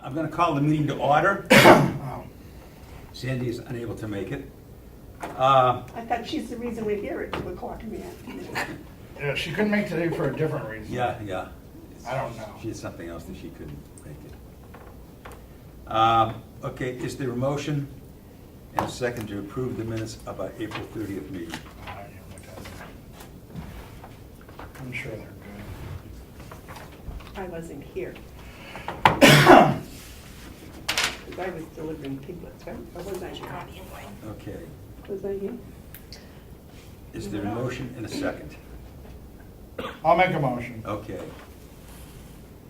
I'm going to call the meeting to order. Oh, Sandy is unable to make it. I thought she's the reason we're here at 2 o'clock in the afternoon. yeah, she couldn't make today for a different reason. Yeah. I don't know. She had something else that she couldn't make it. Okay, is there a motion and a second to approve the minutes of our April 30th meeting? I didn't look at it. I'm sure they're good. I wasn't here. Because I was delivering piglets, right? Or was I here? Okay, Was I here? is there a motion and a second? I'll make a motion. Okay.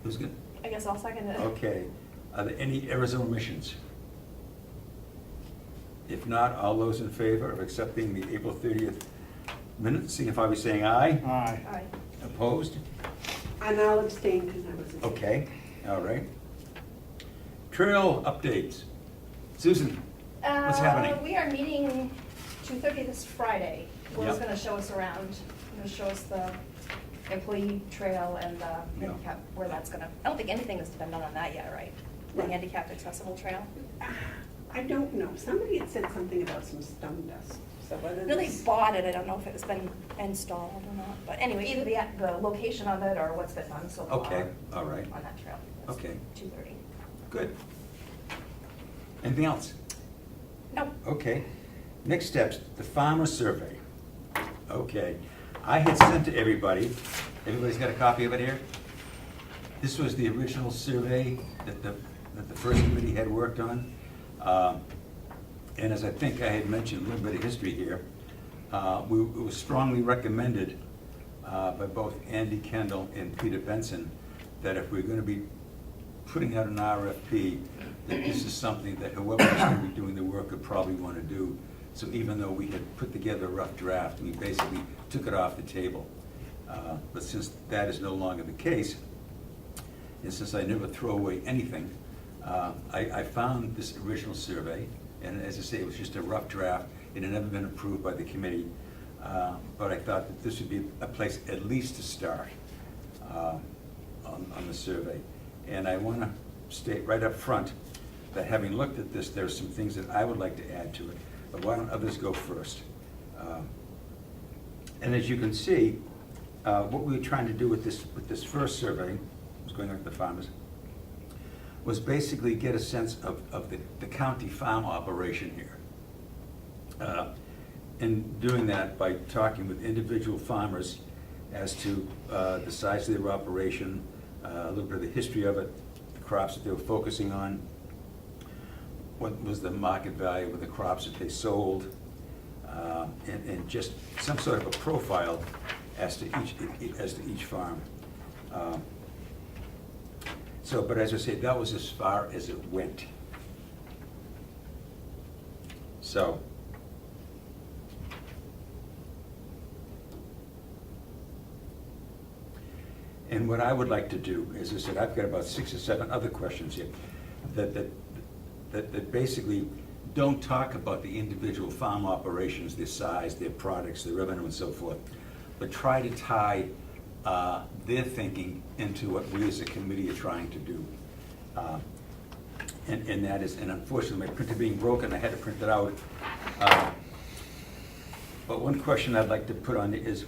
Who's good? I guess I'll second it. Okay, are there any errors or omissions? If not, all those in favor of accepting the April 30th minutes, signify by saying aye. Aye. Aye. Opposed? And I'll abstain because I wasn't here. Okay, all right. Trail updates. Susan, what's happening? We are meeting 2:30 this Friday. Will's Yep. gonna show us around. He's gonna show us the employee trail and the handicap, where that's gonna, I don't think anything has been done on that yet, right? The Right. handicapped accessible trail? I don't know. Somebody had said something about some stone dust. So whether No, they this- bought it, I don't know if it's been installed or not, but anyway, either the location of it or what's been done so far. Okay, all right. On that trail. That's Okay. 2:30. Good. Anything else? Nope. Okay. Next steps, the farmer survey. Okay. I had sent to everybody's got a copy of it here? This was the original survey that the first committee had worked on. And as I think I had mentioned, a little bit of history here, it was strongly recommended by both Andy Kendall and Peter Benson that if we're going to be putting out an RFP, that this is something that whoever was going to be doing the work would probably want to do. So even though we had put together a rough draft, we basically took it off the table. But since that is no longer the case, and since I never throw away anything, I found this original survey, and as I say, it was just a rough draft. It had never been approved by the committee, but I thought that this would be a place at least to start on the survey. And I want to state right up front that having looked at this, there are some things that I would like to add to it, but why don't others go first? And as you can see, what we were trying to do with this first survey, was going on with the farmers, was basically get a sense of the county farm operation here. And doing that by talking with individual farmers as to the size of their operation, a little bit of the history of it, the crops that they were focusing on, what was the market value of the crops that they sold, and just some sort of a profile as to each farm. But as I say, that was as far as it went. So, and what I would like to do, as I said, I've got about 6 or 7 other questions here that basically don't talk about the individual farm operations, their size, their products, their revenue, and so forth, but try to tie their thinking into what we as a committee are trying to do. And that is, and unfortunately my printer being broken, I had to print it out. But one question I'd like to put on it is,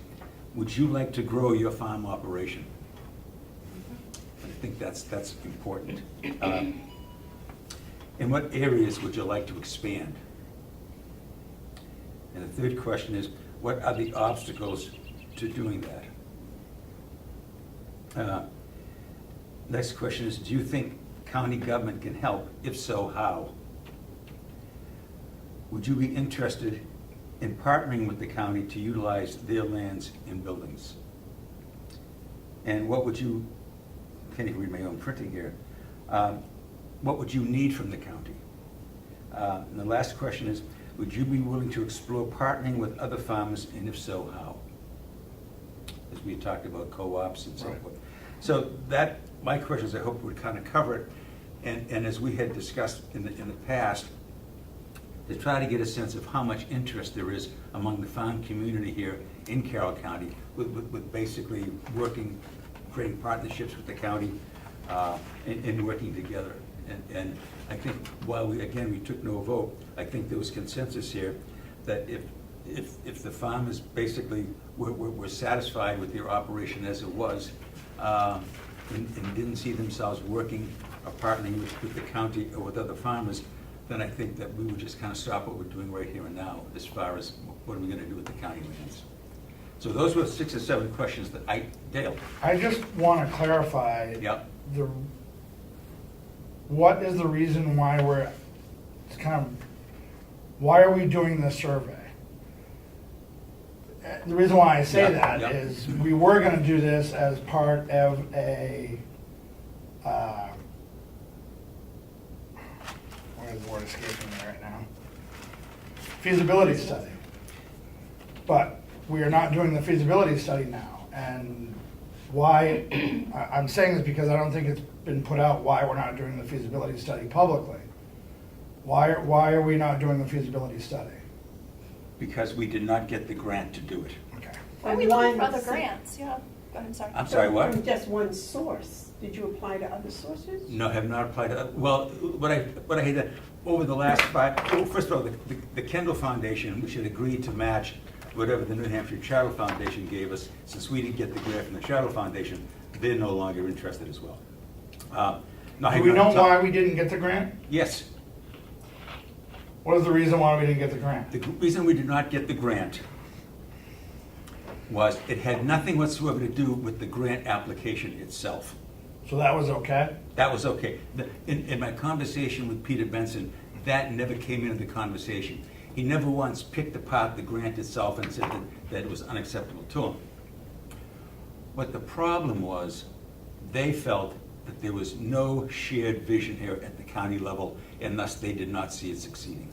would you like to grow your farm operation? I think that's important. In what areas would you like to expand? And the third question is, what are the obstacles to doing that? Next question is, do you think county government can help? If so, how? Would you be interested in partnering with the county to utilize their lands and buildings? And what would you, can't even read my own printing here, what would you need from the county? And the last question is, would you be willing to explore partnering with other farmers, and if so, how? As we talked about co-ops and so Right. forth. So that, my questions, I hope would kind of cover it. And as we had discussed in the past, to try to get a sense of how much interest there is among the farm community here in Carroll County with basically creating partnerships with the county and working together. And I think while we took no vote, I think there was consensus here that if the farmers basically were satisfied with their operation as it was, and didn't see themselves working or partnering with the county or with other farmers, then I think that we would just kind of stop what we're doing right here and now as far as what are we going to do with the county lands. So those were 6 or 7 questions that Dale. I just want to clarify. Yep. What is the reason why why are we doing this survey? The reason why I say that is we were going to do this as part of a, what is the word escaping me right now? Feasibility study. But we are not doing the feasibility study now. And why, I'm saying this because I don't think it's been put out why we're not doing the feasibility study publicly. Why are we not doing the feasibility study? Because we did not get the grant to do it. Okay. Why are we looking for other grants? Yeah, go ahead, sorry. I'm sorry, what? From just one source. Did you apply to other sources? No, have not applied to, well, what I had done, over the last 5, well, first of all, the Kendall Foundation, which had agreed to match whatever the New Hampshire Charter Foundation gave us, since we didn't get the grant from the Charter Foundation, they're no longer interested as well. Do we know why we didn't get the grant? Yes. What is the reason why we didn't get the grant? The reason we did not get the grant was it had nothing whatsoever to do with the grant application itself. So that was okay? That was okay. In my conversation with Peter Benson, that never came into the conversation. He never once picked apart the grant itself and said that it was unacceptable to him. What the problem was, they felt that there was no shared vision here at the county level, and thus they did not see it succeeding.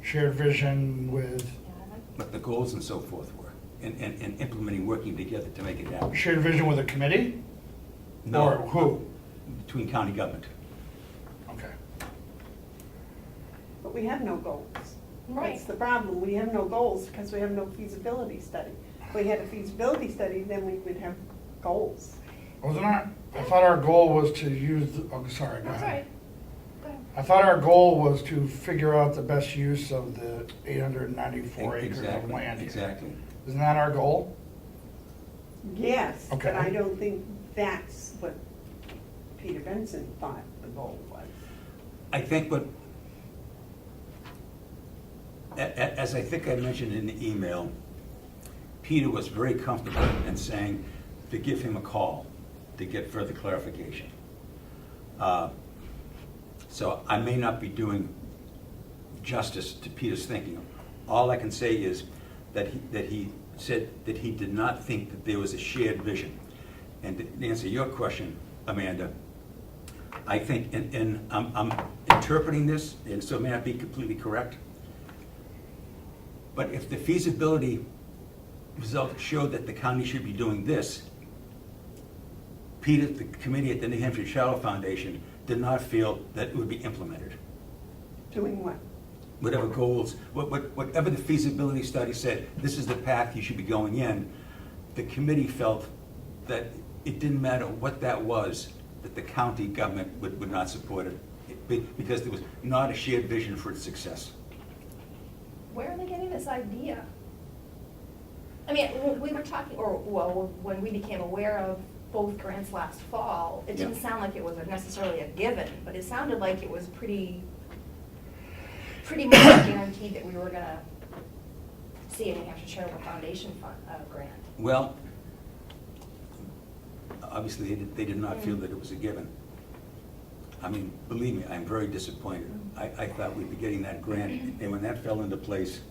Shared vision with, What the goals and so forth were, and implementing, working together to make it happen. shared vision with a committee? No. Or who? Between county government. Okay. But we have no goals. Right. That's the problem. We have no goals because we have no feasibility study. If we had a feasibility study, then we would have goals. Wasn't our, I thought our goal was to use, oh, sorry, go That's ahead. right. Go ahead. I thought our goal was to figure out the best use of the 894 acres of Exactly, land. exactly. Isn't that our goal? Yes, Okay. but I don't think that's what Peter Benson thought the goal was. I think what, as I think I mentioned in the email, Peter was very comfortable in saying to give him a call to get further clarification. So I may not be doing justice to Peter's thinking. All I can say is that he said that he did not think that there was a shared vision. And to answer your question, Amanda, I think, and I'm interpreting this, and so it may not be completely correct, but if the feasibility result showed that the county should be doing this, Peter, the committee at the New Hampshire Charter Foundation, did not feel that it would be implemented. Doing what? Whatever goals, whatever the feasibility study said, this is the path you should be going in, the committee felt that it didn't matter what that was, that the county government would not support it, because there was not a shared vision for its success. Where are they getting this idea? I mean, when we were talking, or, well, when we became aware of both grants last fall, it didn't Yeah. sound like it was necessarily a given, but it sounded like it was pretty much guaranteed that we were gonna see a New Hampshire Charitable Foundation grant. Well, obviously, they did not feel that it was a given. I mean, believe me, I'm very disappointed. I thought we'd be getting that grant, and when that fell into place,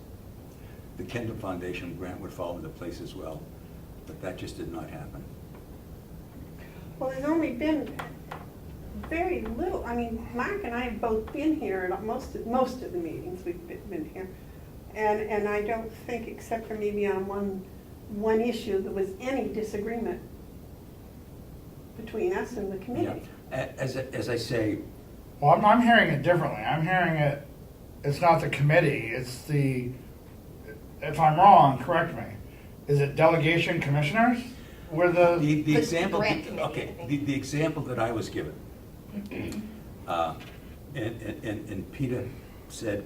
the Kendall Foundation grant would fall into place as well, but that just did not happen. Well, there's only been very little, I mean, Mark and I have both been here at most of the meetings we've been here. And I don't think, except for maybe on one issue, there was any disagreement between us and the committee. Yeah. As I say, Well, I'm hearing it differently. I'm hearing it's not the committee, it's the, if I'm wrong, correct me, is it delegation commissioners? Were the the The example, grant committee, I okay, think. the example that I was given And Peter said,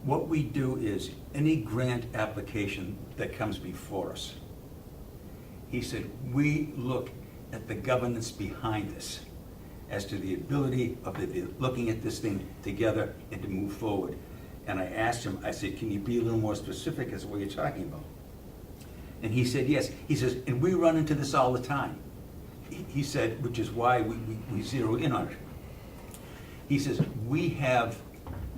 what we do is any grant application that comes before us, he said, we look at the governance behind this as to the ability of looking at this thing together and to move forward. And I asked him, I said, can you be a little more specific as to what you're talking about? And he said, yes. He says, and we run into this all the time. He said, which is why we zero in on it. He says, we have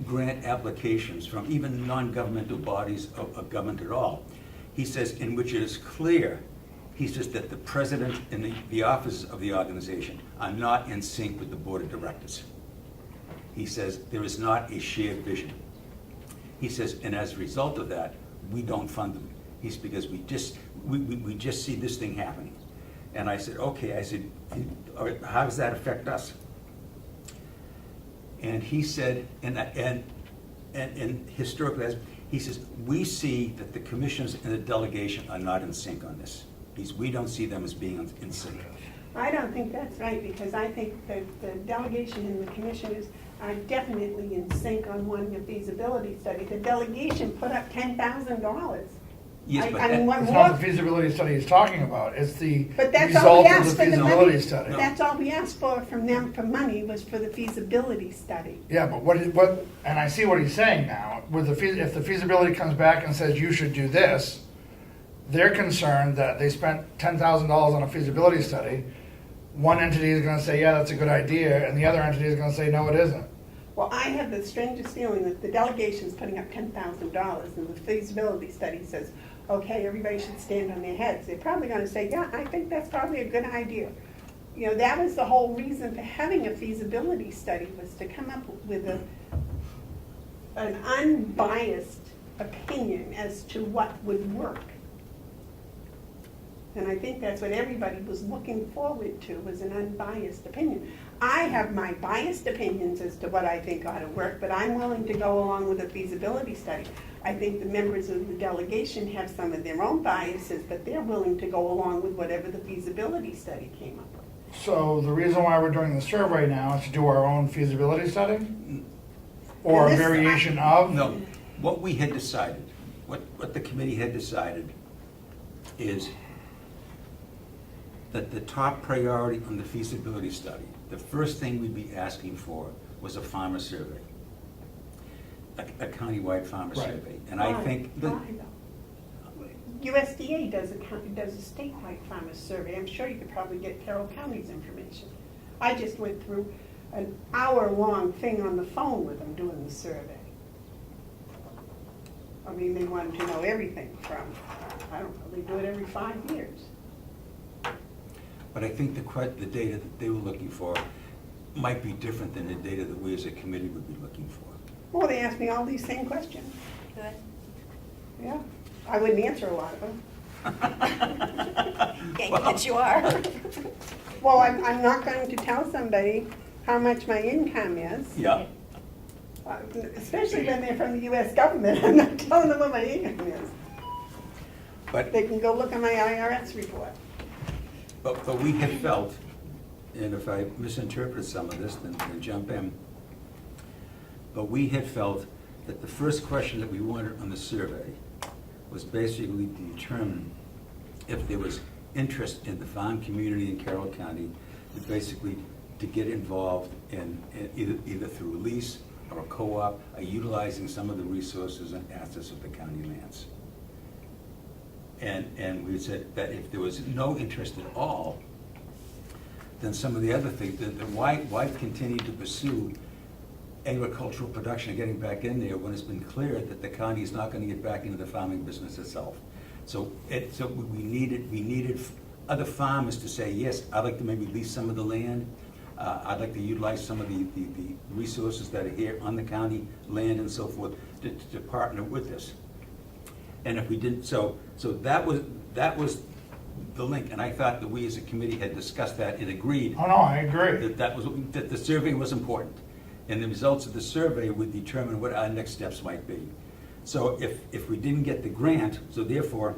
grant applications from even non-governmental bodies of government at all. He says, in which it is clear, he says that the president and the officers of the organization are not in sync with the board of directors. He says, there is not a shared vision. He says, and as a result of that, we don't fund them. He's because we just see this thing happening. And I said, okay, I said, all right, how does that affect us? And he said, and historically, he says, we see that the commissioners and the delegation are not in sync on this. We don't see them as being in sync. I don't think that's right, because I think that the delegation and the commissioners are definitely in sync on wanting a feasibility study. The delegation put up $10,000. Yes, but I mean, what It's more? not the feasibility study he's talking about, it's the But that's all result we of asked the for the feasibility money. study. That's all we asked for from them for money, was for the feasibility study. Yeah, but what, and I see what he's saying now, with if the feasibility comes back and says you should do this, they're concerned that they spent $10,000 on a feasibility study. One entity is gonna say, yeah, that's a good idea, and the other entity is gonna say, no, it isn't. Well, I have the strangest feeling that the delegation's putting up $10,000 and the feasibility study says, okay, everybody should stand on their heads. They're probably gonna say, yeah, I think that's probably a good idea. You know, that was the whole reason for having a feasibility study, was to come up with an unbiased opinion as to what would work. And I think that's what everybody was looking forward to, was an unbiased opinion. I have my biased opinions as to what I think ought to work, but I'm willing to go along with a feasibility study. I think the members of the delegation have some of their own biases, but they're willing to go along with whatever the feasibility study came up with. So the reason why we're doing the survey now is to do our own feasibility study? Or a And this- variation of? no, what we had decided, what the committee had decided is that the top priority on the feasibility study, the first thing we'd be asking for was a farmer survey, a countywide farmer Right. survey. And I think that, Why though? USDA does a statewide farmers survey. I'm sure you could probably get Carroll County's information. I just went through an hour-long thing on the phone with them doing the survey. I mean, they wanted to know everything from, I don't know, they do it every 5 years. but I think the data that they were looking for might be different than the data that we as a committee would be looking for. Well, they asked me all these same questions. Good. Yeah, I wouldn't answer a lot of them. Can't get you are. Well, I'm not going to tell somebody how much my income is. Yeah, Especially when they're from the US government, I'm not telling them what my income is. but They can go look at my IRS report. But we had felt, and if I misinterpret some of this, then jump in. But we had felt that the first question that we wanted on the survey was basically to determine if there was interest in the farm community in Carroll County, basically to get involved in either through a lease or a co-op, or utilizing some of the resources and assets of the county lands. And we said that if there was no interest at all, then some of the other things, then why continue to pursue agricultural production and getting back in there when it's been clear that the county is not going to get back into the farming business itself? So we needed other farmers to say, yes, I'd like to maybe lease some of the land. I'd like to utilize some of the resources that are here on the county land and so forth to partner with this. And if we didn't, so that was the link, and I thought that we as a committee had discussed that and agreed Oh, no, I agree. that the survey was important, and the results of the survey would determine what our next steps might be. So if we didn't get the grant, so therefore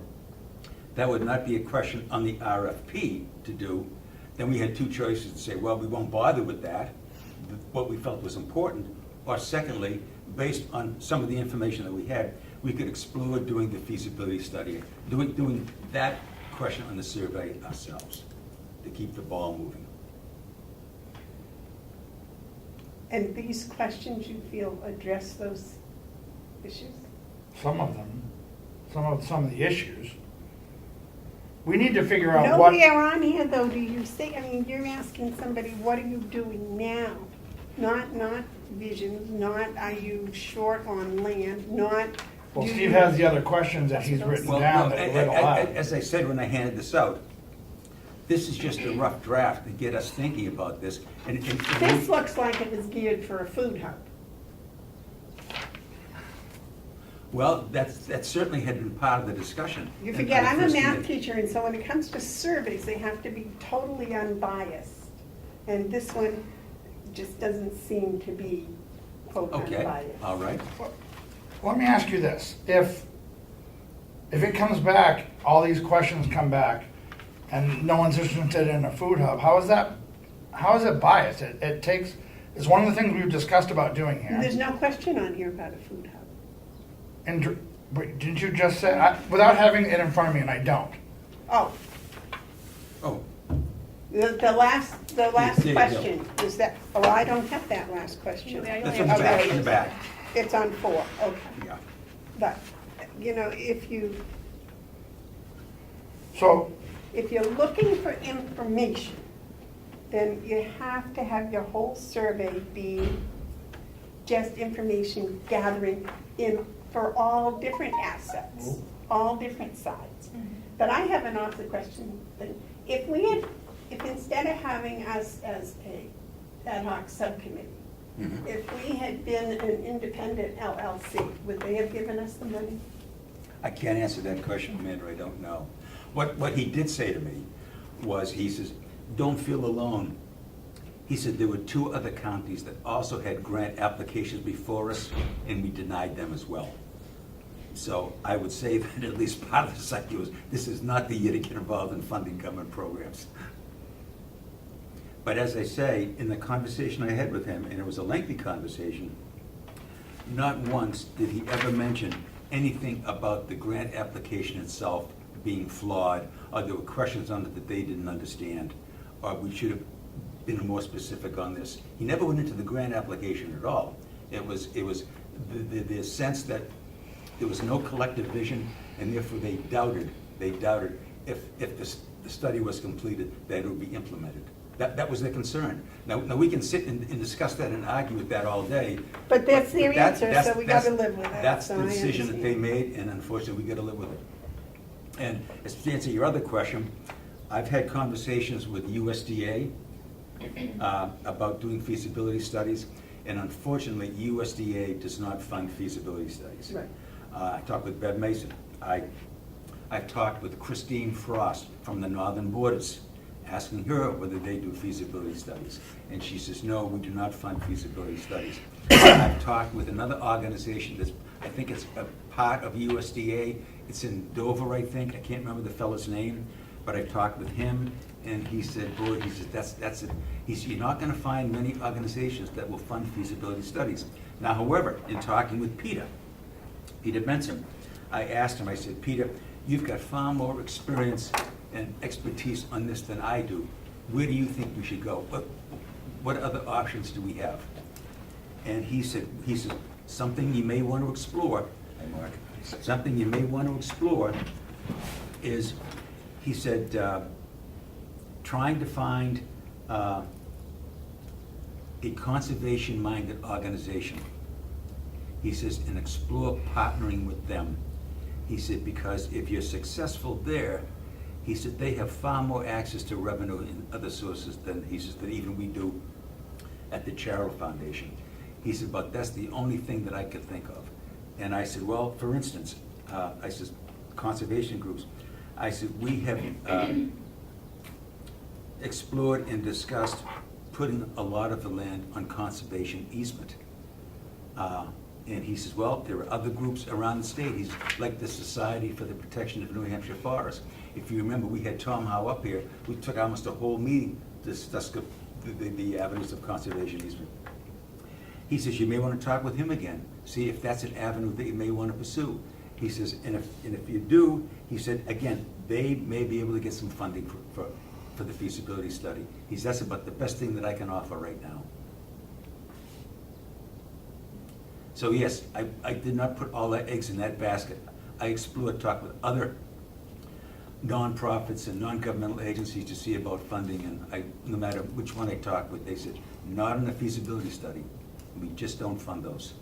that would not be a question on the RFP to do, then we had two choices to say, well, we won't bother with that, what we felt was important, or secondly, based on some of the information that we had, we could explore doing the feasibility study, doing that question on the survey ourselves, to keep the ball moving. And these questions you feel address those issues? Some of them, some of the issues. We need to figure out what. Nowhere on here though do you say, I mean, you're asking somebody, what are you doing now? Not visions, not are you short on land, not. Well, do Steve you- has the other questions that he's written Well, down no, that he read aloud. as I said when I handed this out, this is just a rough draft to get us thinking about this. And This looks like it was geared for a food hub. well, that certainly had been part of the discussion. You And forget, the I'm a first math meeting. teacher, and so when it comes to surveys, they have to be totally unbiased. And this one just doesn't seem to be quote Okay, unbiased. all right. Let me ask you this, if it comes back, all these questions come back, and no one's interested in a food hub, how is it biased? It takes, it's one of the things we've discussed about doing here. There's no question on here about a food hub. And, but didn't you just say, without having it in front of me, and I don't, Oh, Oh, the last There you go. question is that, oh, I don't have that last question. that's in the back, in the back, It's on 4, okay. yeah. But, you know, if so, you're looking for information, then you have to have your whole survey be just information gathering for all different assets, all different sides. But I have an off the question thing. If instead of having us as a ad hoc subcommittee, Mhm. if we had been an independent LLC, would they have given us the money? I can't answer that question, Amanda, I don't know. What he did say to me was, he says, don't feel alone. He said there were 2 other counties that also had grant applications before us, and we denied them as well. So I would say that at least part of the psyche was, this is not the year to get involved in funding government programs. But as I say, in the conversation I had with him, and it was a lengthy conversation, not once did he ever mention anything about the grant application itself being flawed, or there were questions on it that they didn't understand, or we should have been more specific on this. He never went into the grant application at all. It was the sense that there was no collective vision, and therefore they doubted if the study was completed, that it would be implemented. That was their concern. Now we can sit and discuss that and argue with that all day. But that's their that- answer, so we gotta live with it. That's so the I decision that they understand. made, and unfortunately, we gotta live with it. And as to answer your other question, I've had conversations with USDA about doing feasibility studies, and unfortunately, USDA does not fund feasibility studies. Right. I talked with Bev Mason. I've talked with Christine Frost from the Northern Borders, asking her whether they do feasibility studies. And she says, no, we do not fund feasibility studies. I've talked with another organization that's, I think it's a part of USDA. It's in Dover, I think. I can't remember the fellow's name, but I've talked with him, and he said, boy, he says, that's it. He said, you're not gonna find many organizations that will fund feasibility studies. Now, however, in talking with Peter Benson, I asked him, I said, Peter, you've got far more experience and expertise on this than I do. Where do you think we should go? What other options do we have? And he said, something you may want to explore, hey Mark, something you may want to explore is, he said, trying to find a conservation-minded organization. He says, and explore partnering with them. He said, because if you're successful there, he said, they have far more access to revenue in other sources than, he says, that even we do at the Carroll Foundation. He said, but that's the only thing that I could think of. And I said, well, for instance, I said, conservation groups. I said, we have explored and discussed putting a lot of the land on conservation easement. And he says, well, there are other groups around the state. He's like the Society for the Protection of New Hampshire Forests. If you remember, we had Tom Howe up here. We took almost a whole meeting to discuss the avenues of conservation easement. He says, you may want to talk with him again, see if that's an avenue that you may want to pursue. He says, and if you do, he said, again, they may be able to get some funding for the feasibility study. He says, that's about the best thing that I can offer right now. So yes, I did not put all the eggs in that basket. I explored, talked with other nonprofits and non-governmental agencies to see about funding, and no matter which one I talked with, they said, not in the feasibility study. We just don't fund those.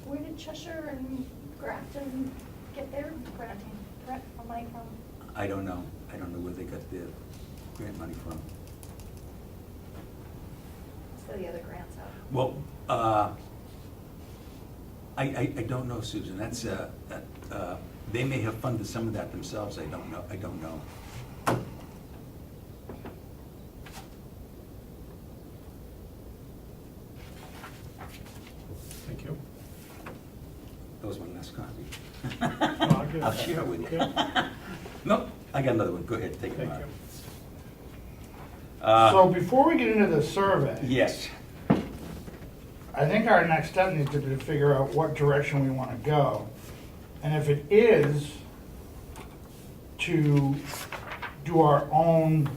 Where did Cheshire and Grafton get their money from? I don't know. I don't know where they got their grant money from. So the other grants out. Well, I don't know, Susan. That's they may have funded some of that themselves. I don't know. I don't know. Thank you. That was my last copy. I'll give I'll that. share it with you. Okay. Nope, I got another one. Go ahead, take it, Thank Mark. you. So before we get into the survey, Yes. I think our next step needs to be to figure out what direction we want to go. And if it is to do our own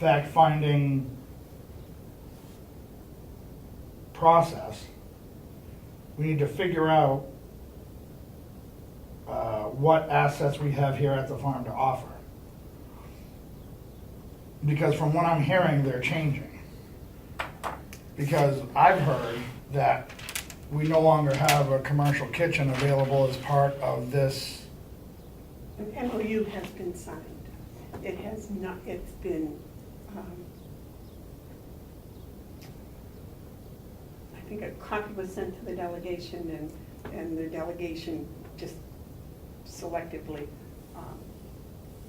fact-finding process, we need to figure out what assets we have here at the farm to offer. Because from what I'm hearing, they're changing. Because I've heard that we no longer have a commercial kitchen available as part of this. An MOU has been signed. It has not, it's been, I think a copy was sent to the delegation, and the delegation just selectively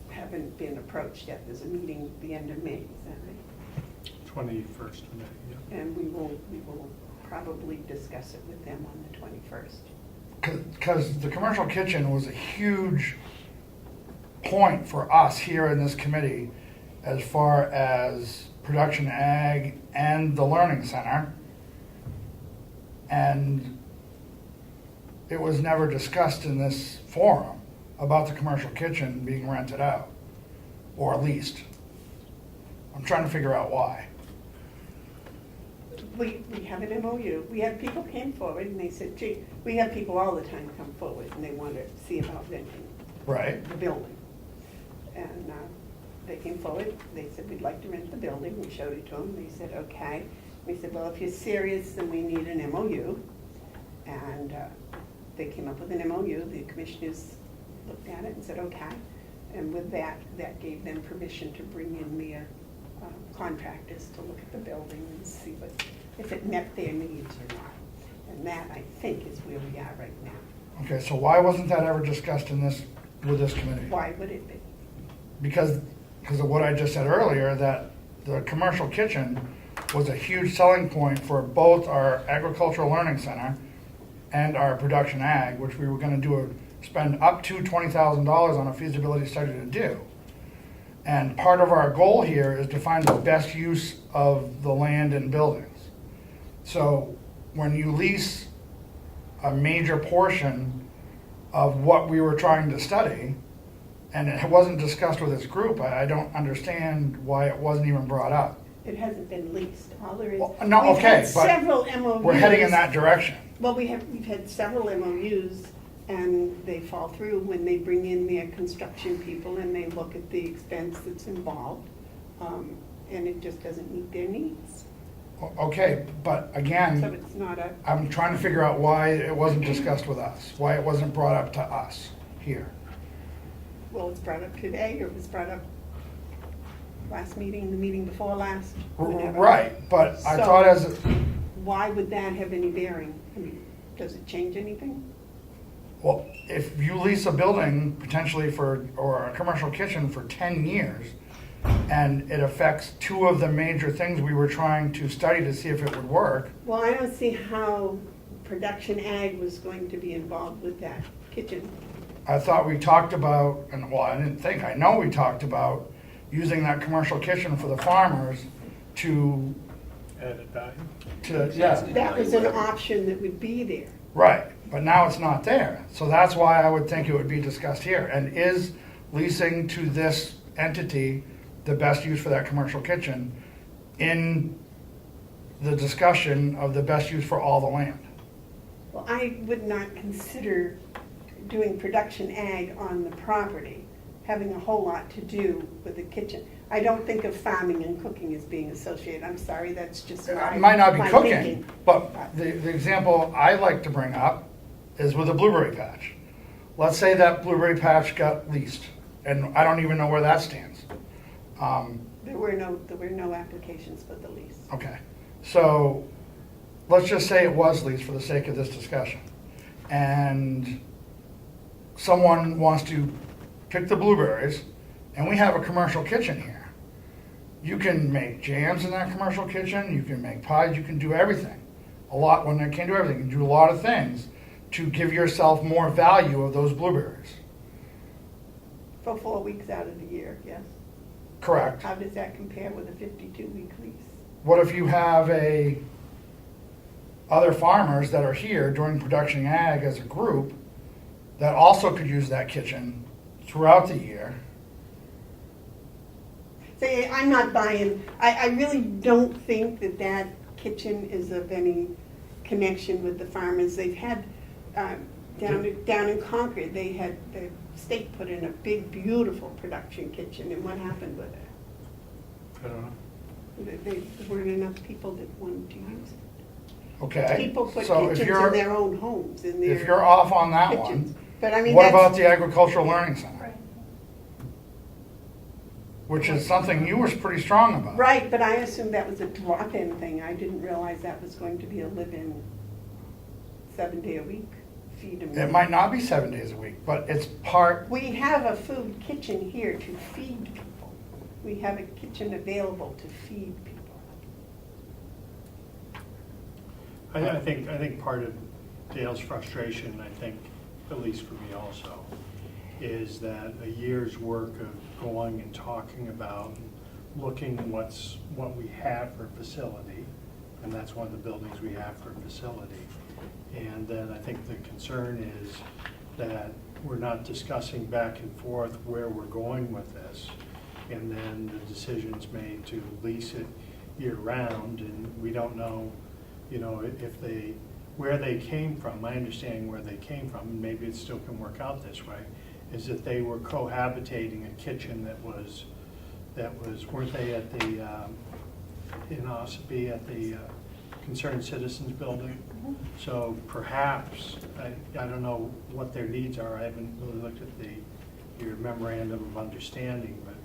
haven't been approached yet. There's a meeting at the end of May, is that right? 21st of May, yeah. And we will probably discuss it with them on the 21st. Because the commercial kitchen was a huge point for us here in this committee as far as production ag and the learning center. And it was never discussed in this forum about the commercial kitchen being rented out or leased. I'm trying to figure out why. We have an MOU. We have people came forward and they said, gee, we have people all the time come forward and they want to see about renting Right? the building. And they came forward, they said, we'd like to rent the building. We showed it to them. They said, okay. We said, well, if you're serious, then we need an MOU. And they came up with an MOU. The commissioners looked at it and said, okay. And with that, that gave them permission to bring in their contractors to look at the building and see if it met their needs or not. And that, I think, is where we are right now. Okay, so why wasn't that ever discussed in this, with this committee? Why would it be? Because of what I just said earlier, that the commercial kitchen was a huge selling point for both our agricultural learning center and our production ag, which we were gonna spend up to $20,000 on a feasibility study to do. And part of our goal here is to find the best use of the land and buildings. So when you lease a major portion of what we were trying to study, and it wasn't discussed with this group, I don't understand why it wasn't even brought up. It hasn't been leased. All there is. Well, no, We've had okay, but several MOUs. We're heading in that direction. Well, we've had several MOUs, and they fall through when they bring in their construction people and they look at the expense that's involved, and it just doesn't meet their needs. Okay, but So again, it's not a, I'm trying to figure out why it wasn't discussed with us, why it wasn't brought up to us here. well, it's brought up today, or it was brought up last meeting, the meeting before last. whenever. Right, but I So- thought Why would that have any bearing? I mean, does it change anything? well, if you lease a building potentially or a commercial kitchen for 10 years, and it affects two of the major things we were trying to study to see if it would work, Well, I don't see how production ag was going to be involved with that kitchen. I thought we talked about, and well, I didn't think, I know we talked about using that commercial kitchen for the farmers to, Added value. yeah, That was an option that would be there. right, but now it's not there. So that's why I would think it would be discussed here. And is leasing to this entity the best use for that commercial kitchen in the discussion of the best use for all the land? Well, I would not consider doing production ag on the property, having a whole lot to do with the kitchen. I don't think of farming and cooking as being associated. I'm sorry, that's just It might not be my cooking, thinking. but the example I like to bring up is with a blueberry patch. Let's say that blueberry patch got leased, and I don't even know where that stands. There were no applications for the lease. Okay, so let's just say it was leased for the sake of this discussion. And someone wants to pick the blueberries, and we have a commercial kitchen here. You can make jams in that commercial kitchen, you can make pies, you can do everything. When I can't do everything, you can do a lot of things to give yourself more value of those blueberries. For 4 weeks out of the year, yes. Correct. How does that compare with a 52-week lease? What if you have other farmers that are here doing production ag as a group that also could use that kitchen throughout the year? See, I'm not buying, I really don't think that that kitchen is of any connection with the farmers. They've had, down in Concord, the state put in a big, beautiful production kitchen, and what happened with it? I don't know. There weren't enough people that wanted to use it. Okay. People put So kitchens in their own homes, in their if you're off on that kitchens. one, But I mean, what about that's, the Agricultural Learning Center? Right. Which is something you were pretty strong about. right, but I assumed that was a drop-in thing. I didn't realize that was going to be a live-in 7-day-a-week feed them. It might not be 7 days a week, but it's part, We have a food kitchen here to feed people. We have a kitchen available to feed people. I think part of Dale's frustration, I think, at least for me also, is that a year's work of going and talking about, looking what we have for facility, and that's one of the buildings we have for facility. And then I think the concern is that we're not discussing back and forth where we're going with this. And then the decision's made to lease it year-round, and we don't know, where they came from. My understanding where they came from, and maybe it still can work out this way, is that they were cohabitating a kitchen that was, weren't they at the, in Ossipee at the Concerned Citizens Building? So perhaps, I don't know what their needs are, I haven't really looked at your memorandum of understanding, but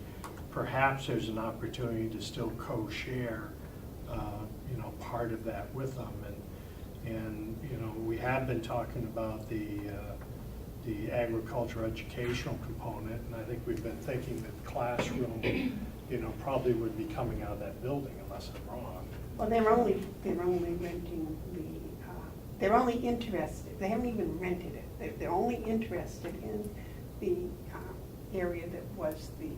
perhaps there's an opportunity to still co-share, part of that with them. And we have been talking about the agriculture educational component, and I think we've been thinking that the classroom, probably would be coming out of that building unless I'm wrong. Well, they're only renting they're only interested, they haven't even rented it. They're only interested in the area that was the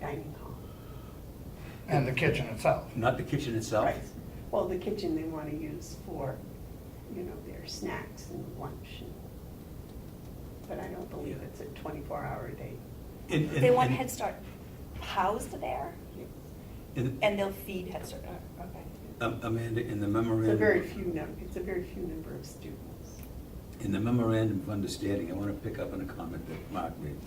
dining hall. and the kitchen itself. Not the kitchen itself? Right. Well, the kitchen they want to use for, their snacks and lunch. But I don't believe it's a 24-hour day. They want Head Start housed there, in- and they'll feed Head Start, okay. Amanda, in the It's a memorandum. very few number of students. In the memorandum of understanding, I want to pick up on a comment that Mark made.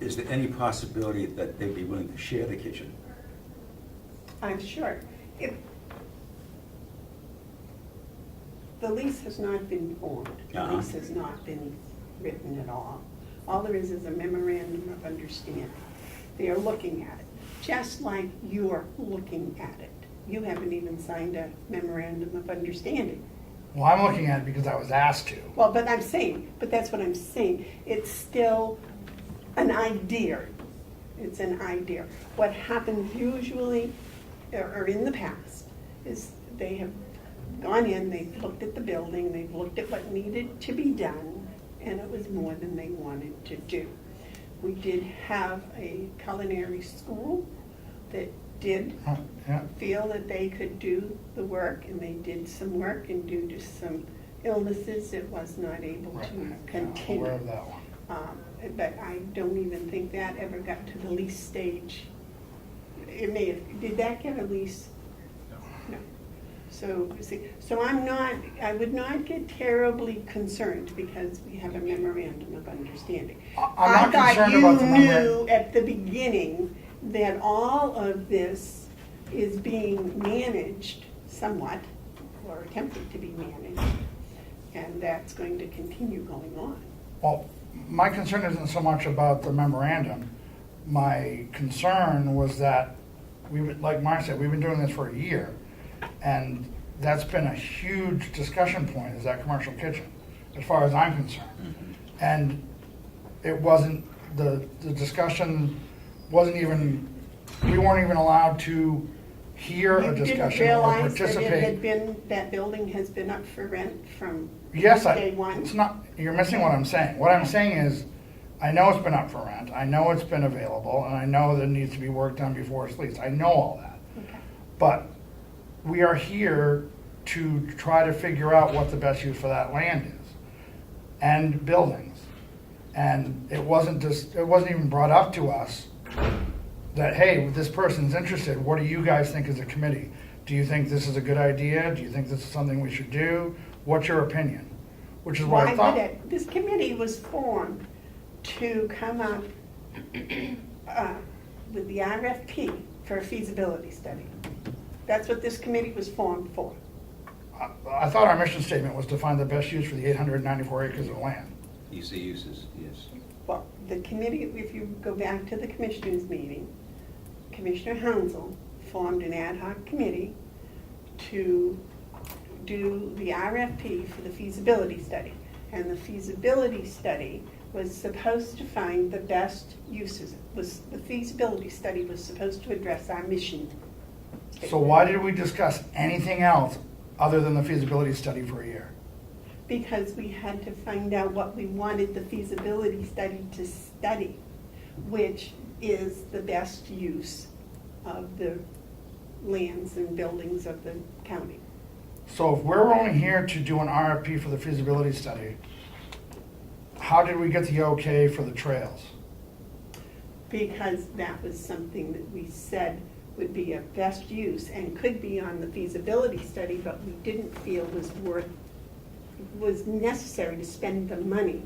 Is there any possibility that they'd be willing to share the kitchen? I'm sure. The lease has not been formed. The Uh-huh. lease has not been written at all. All there is a memorandum of understanding. They are looking at it, just like you're looking at it. You haven't even signed a memorandum of understanding. Well, I'm looking at it because I was asked to. Well, but that's what I'm saying. It's still an idea. It's an idea. What happens usually, or in the past, is they have gone in, they've looked at the building, they've looked at what needed to be done, and it was more than they wanted to do. We did have a culinary school that did Yeah, feel that they could do the work, and they did some work, and due to some illnesses, it was not able right. to Yeah, continue. aware of that one. But I don't even think that ever got to the lease stage. It may have, did that get a lease? No. So, see, so I would not get terribly concerned because we have a memorandum of understanding. I'm not concerned about the I thought you memorandum. knew at the beginning that all of this is being managed somewhat, or attempted to be managed, and that's going to continue going on. Well, my concern isn't so much about the memorandum. My concern was that like Mark said, we've been doing this for a year, and that's been a huge discussion point, is that commercial kitchen, as far as I'm concerned. And it wasn't, the discussion wasn't even, we weren't even allowed to hear a You discussion didn't or realize that it had participate. been, that building has been up for rent from Yes, day one? it's not, you're missing what I'm saying. What I'm saying is, I know it's been up for rent, I know it's been available, and I know that it needs to be work done before it's leased. I know all that. Okay. But we are here to try to figure out what the best use for that land is and buildings. And it wasn't even brought up to us that, hey, this person's interested. What do you guys think as a committee? Do you think this is a good idea? Do you think this is something we should do? What's your opinion? Which is what I Why thought. would it? This committee was formed to come up with the RFP for a feasibility study. That's what this committee was formed for. I thought our mission statement was to find the best use for the 894 acres of land. You say uses, yes. Well, the committee, if you go back to the commissioners' meeting, Commissioner Hounsel formed an ad hoc committee to do the RFP for the feasibility study. And the feasibility study was supposed to find the best uses. The feasibility study was supposed to address our mission statement. So why did we discuss anything else other than the feasibility study for a year? Because we had to find out what we wanted the feasibility study to study, which is the best use of the lands and buildings of the county. So if we're only here to do an RFP for the feasibility study, how did we get the okay for the trails? Because that was something that we said would be a best use and could be on the feasibility study, but we didn't feel was necessary to spend the money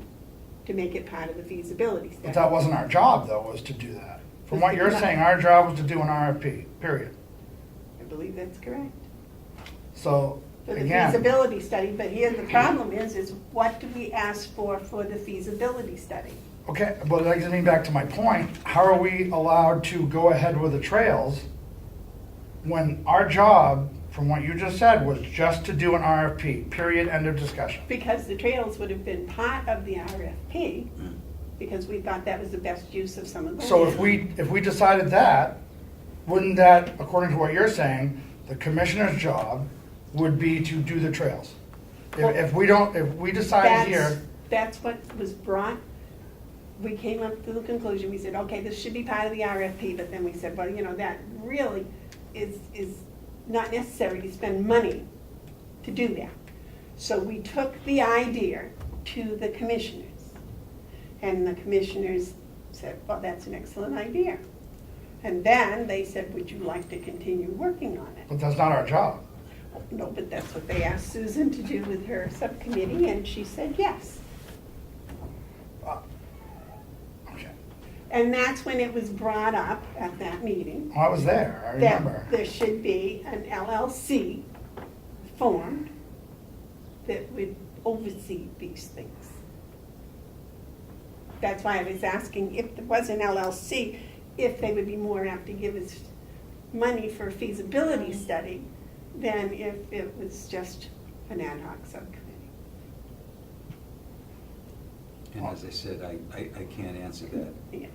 to make it part of the feasibility study. But that wasn't our job, though, was to do that. From what you're saying, our job was to do an RFP, period. I believe that's correct. So, For the again, feasibility study, but here the problem is what do we ask for the feasibility study? okay, but that gets me back to my point. How are we allowed to go ahead with the trails when our job, from what you just said, was just to do an RFP, period, end of discussion? Because the trails would have been part of the RFP, because we thought that was the best use of some of the So land. if we decided that, wouldn't that, according to what you're saying, the commissioner's job would be to do the trails? If we decided here, That's what was brought, we came up to the conclusion, we said, okay, this should be part of the RFP, but then we said, well, that really is not necessary to spend money to do that. So we took the idea to the commissioners, and the commissioners said, well, that's an excellent idea. And then they said, would you like to continue working on it? but that's not our job. No, but that's what they asked Susan to do with her subcommittee, and she said yes. Okay. And that's when it was brought up at that meeting, Well, I was there, I remember. that there should be an LLC formed that would oversee these things. That's why I was asking if there was an LLC, if they would be more apt to give us money for a feasibility study than if it was just an ad hoc subcommittee. And as I said, I can't answer that. Yeah.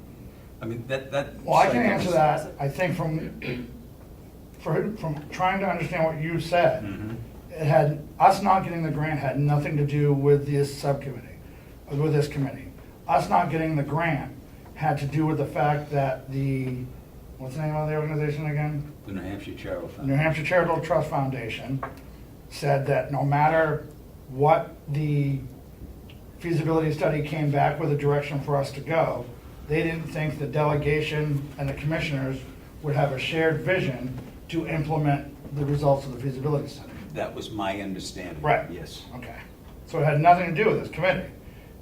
I mean, that. Well, I can cycle answer is- that, I think from trying to understand what you said. Mhm. It had, us not getting the grant had nothing to do with this subcommittee, with this committee. Us not getting the grant had to do with the fact that what's the name of the organization again? The New Hampshire Charitable New Fund. Hampshire Charitable Trust Foundation said that no matter what the feasibility study came back with a direction for us to go, they didn't think the delegation and the commissioners would have a shared vision to implement the results of the feasibility study. That was my understanding. Right. Yes. Okay. So it had nothing to do with this committee.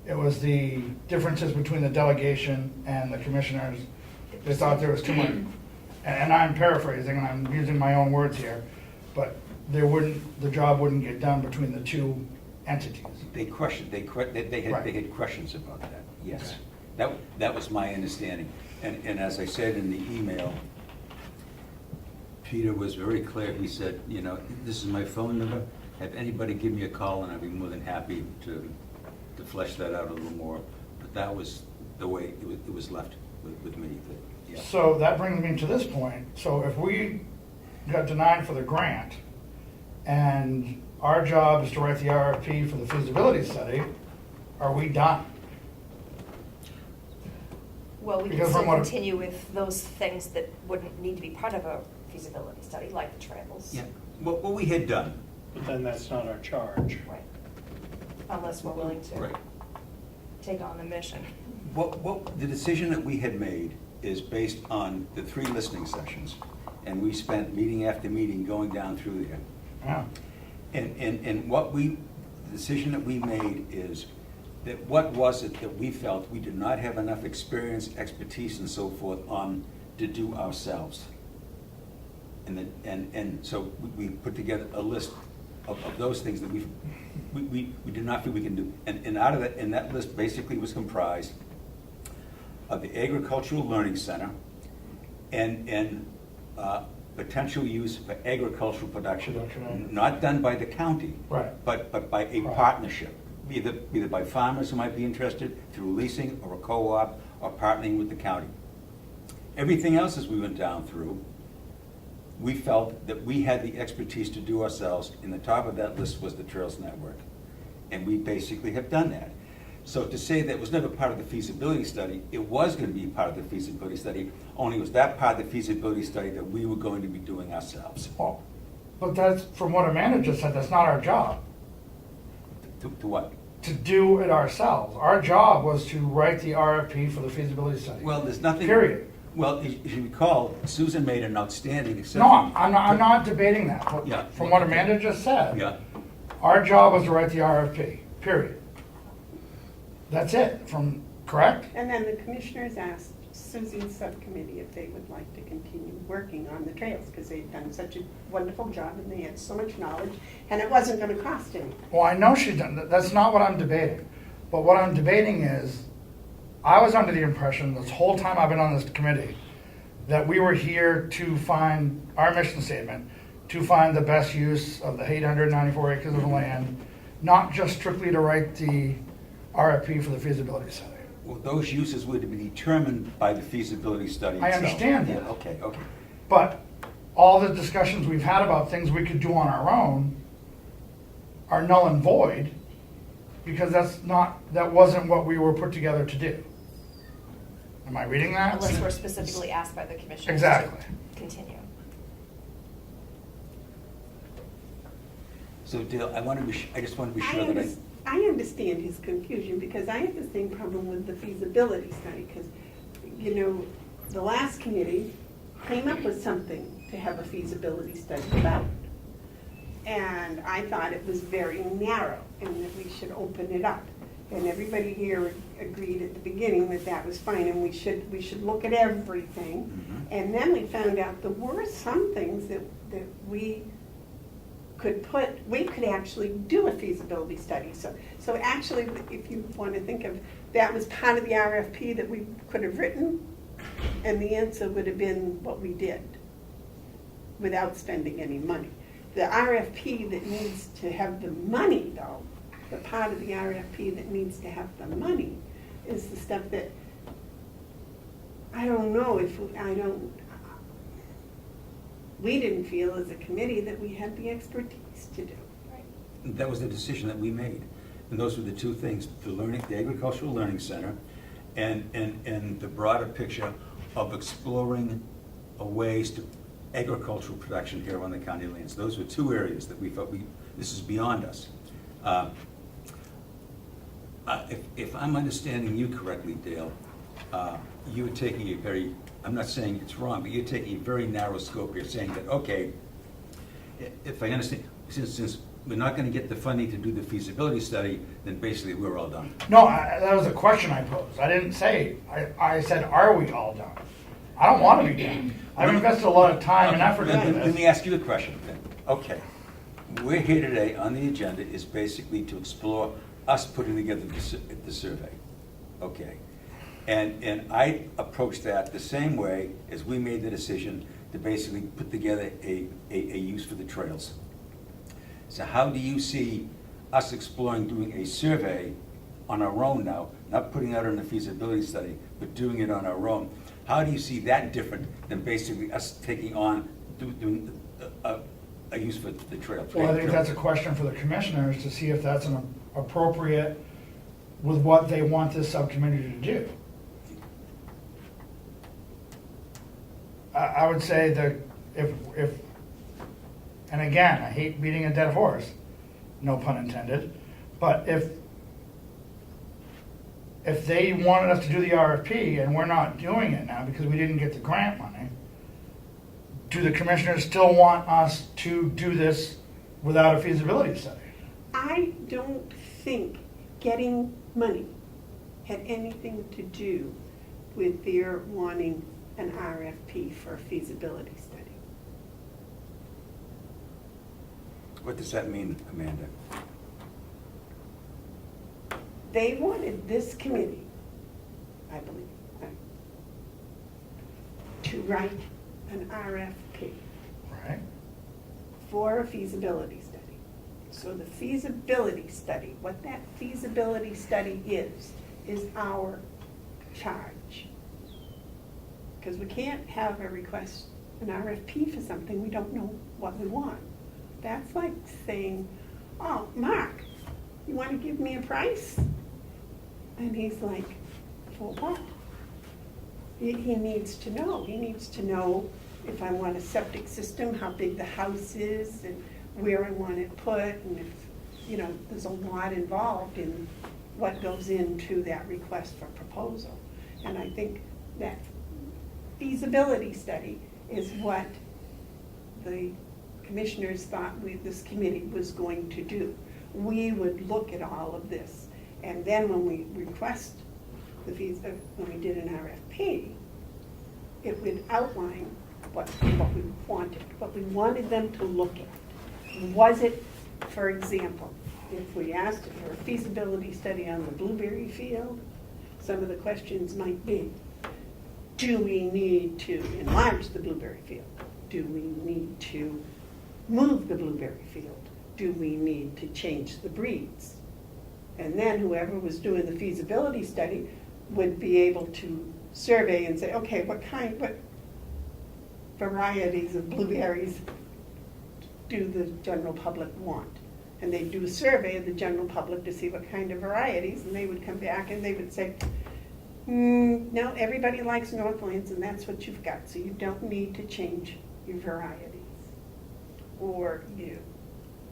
It was the differences between the delegation and the commissioners. They thought there was too much, and I'm paraphrasing, and I'm using my own words here, but the job wouldn't get done between the two entities. They questioned, they had questions about that, yes. That was my understanding. And as I said in the email, Peter was very clear. He said, you know, this is my phone number. Have anybody give me a call, and I'd be more than happy to flesh that out a little more. But that was the way it was left with me. Yeah. So that brings me to this point. So if we got denied for the grant, and our job is to write the RFP for the feasibility study, are we done? Well, we can Because still from what- continue with those things that wouldn't need to be part of a feasibility study, like the trails. Yeah, what we had done, But then that's not our charge. Right. Unless we're willing to right, take on the mission. the decision that we had made is based on the 3 listening sessions. And we spent meeting after meeting going down through there. Yeah. And the decision that we made is that what was it that we felt we did not have enough experience, expertise, and so forth on to do ourselves. And so we put together a list of those things that we did not feel we can do. And out of that, and that list basically was comprised of the Agricultural Learning Center and potential use for agricultural production. Production. Not done by the county. Right. But by a Right. partnership, either by farmers who might be interested through leasing or a co-op or partnering with the county. Everything else as we went down through, we felt that we had the expertise to do ourselves, and the top of that list was the Trails Network. And we basically have done that. So to say that it was never part of the feasibility study, it was going to be part of the feasibility study, only it was that part of the feasibility study that we were going to be doing ourselves. Well, but that's, from what Amanda just said, that's not our job, To what? to do it ourselves. Our job was to write the RFP for the feasibility study. Well, there's nothing. Period. Well, as you recall, Susan made an outstanding exception. No, I'm not debating that. But Yeah. from what Amanda just said, Yeah. our job was to write the RFP, period. That's it, correct? And then the commissioners asked Susie's subcommittee if they would like to continue working on the trails, because they'd done such a wonderful job and they had so much knowledge, and it wasn't gonna cost anything. Well, I know she's done, that's not what I'm debating. But what I'm debating is, I was under the impression this whole time I've been on this committee, that we were here to find our mission statement, to find the best use of the 894 acres of land, not just strictly to write the RFP for the feasibility study. Well, those uses would be determined by the feasibility study I itself. understand that. Yeah, okay. But all the discussions we've had about things we could do on our own are null and void, because that wasn't what we were put together to do. Am I reading that? Unless we're specifically asked by the commissioners Exactly. to continue. So Dale, I just want to be I sure that I understand his confusion, because I have the same problem with the feasibility study, because, you know, the last committee came up with something to have a feasibility study about. And I thought it was very narrow, and that we should open it up. And everybody here agreed at the beginning that that was fine, and we should look at everything. Mhm. And then we found out there were some things that we could actually do a feasibility study. So actually, if you want to think of, that was part of the RFP that we could have written, and the answer would have been what we did, without spending any money. The RFP that needs to have the money, though, the part of the RFP that needs to have the money is the stuff that, I don't know if, we didn't feel as a committee that we had the expertise to do. that was the decision that we made. And those were the two things, the Agricultural Learning Center and the broader picture of exploring ways to agricultural production here on the county lands. Those were two areas that we felt this is beyond us. If I'm understanding you correctly, Dale, you're taking a very, I'm not saying it's wrong, but you're taking a very narrow scope. You're saying that, okay, if I understand, since we're not gonna get the funding to do the feasibility study, then basically we're all done. No, that was a question I posed. I didn't say, I said, are we all done? I don't want to be done. I've invested a lot of time and effort into Let me this. ask you a question then. Okay, we're here today on the agenda is basically to explore us putting together the survey. Okay, and I approached that the same way as we made the decision to basically put together a use for the trails. So how do you see us exploring doing a survey on our own now, not putting out in a feasibility study, but doing it on our own? How do you see that different than basically us taking on, doing a use for the trail? Well, I think that's a question for the commissioners to see if that's an appropriate with what they want this subcommittee to do. I would say that if, and again, I hate beating a dead horse, no pun intended, but if they wanted us to do the RFP and we're not doing it now because we didn't get the grant money, do the commissioners still want us to do this without a feasibility study? I don't think getting money had anything to do with their wanting an RFP for a feasibility study. What does that mean, Amanda? They wanted this committee, I believe, to write an RFP Right? for a feasibility study. So the feasibility study, what that feasibility study is our charge. Because we can't have a request, an RFP for something we don't know what we want. That's like saying, oh, Mark, you want to give me a price? And he's like, for what? He needs to know. He needs to know if I want a septic system, how big the house is, and where I want it put, and if, there's a lot involved in what goes into that request for proposal. And I think that feasibility study is what the commissioners thought this committee was going to do. We would look at all of this, and then when we request the when we did an RFP, it would outline what we wanted them to look at. Was it, for example, if we asked for a feasibility study on the blueberry field, some of the questions might be, do we need to enlarge the blueberry field? Do we need to move the blueberry field? Do we need to change the breeds? And then whoever was doing the feasibility study would be able to survey and say, okay, what varieties of blueberries do the general public want? And they'd do a survey of the general public to see what kind of varieties, and they would come back and they would say, no, everybody likes Northlands and that's what you've got, so you don't need to change your varieties. Or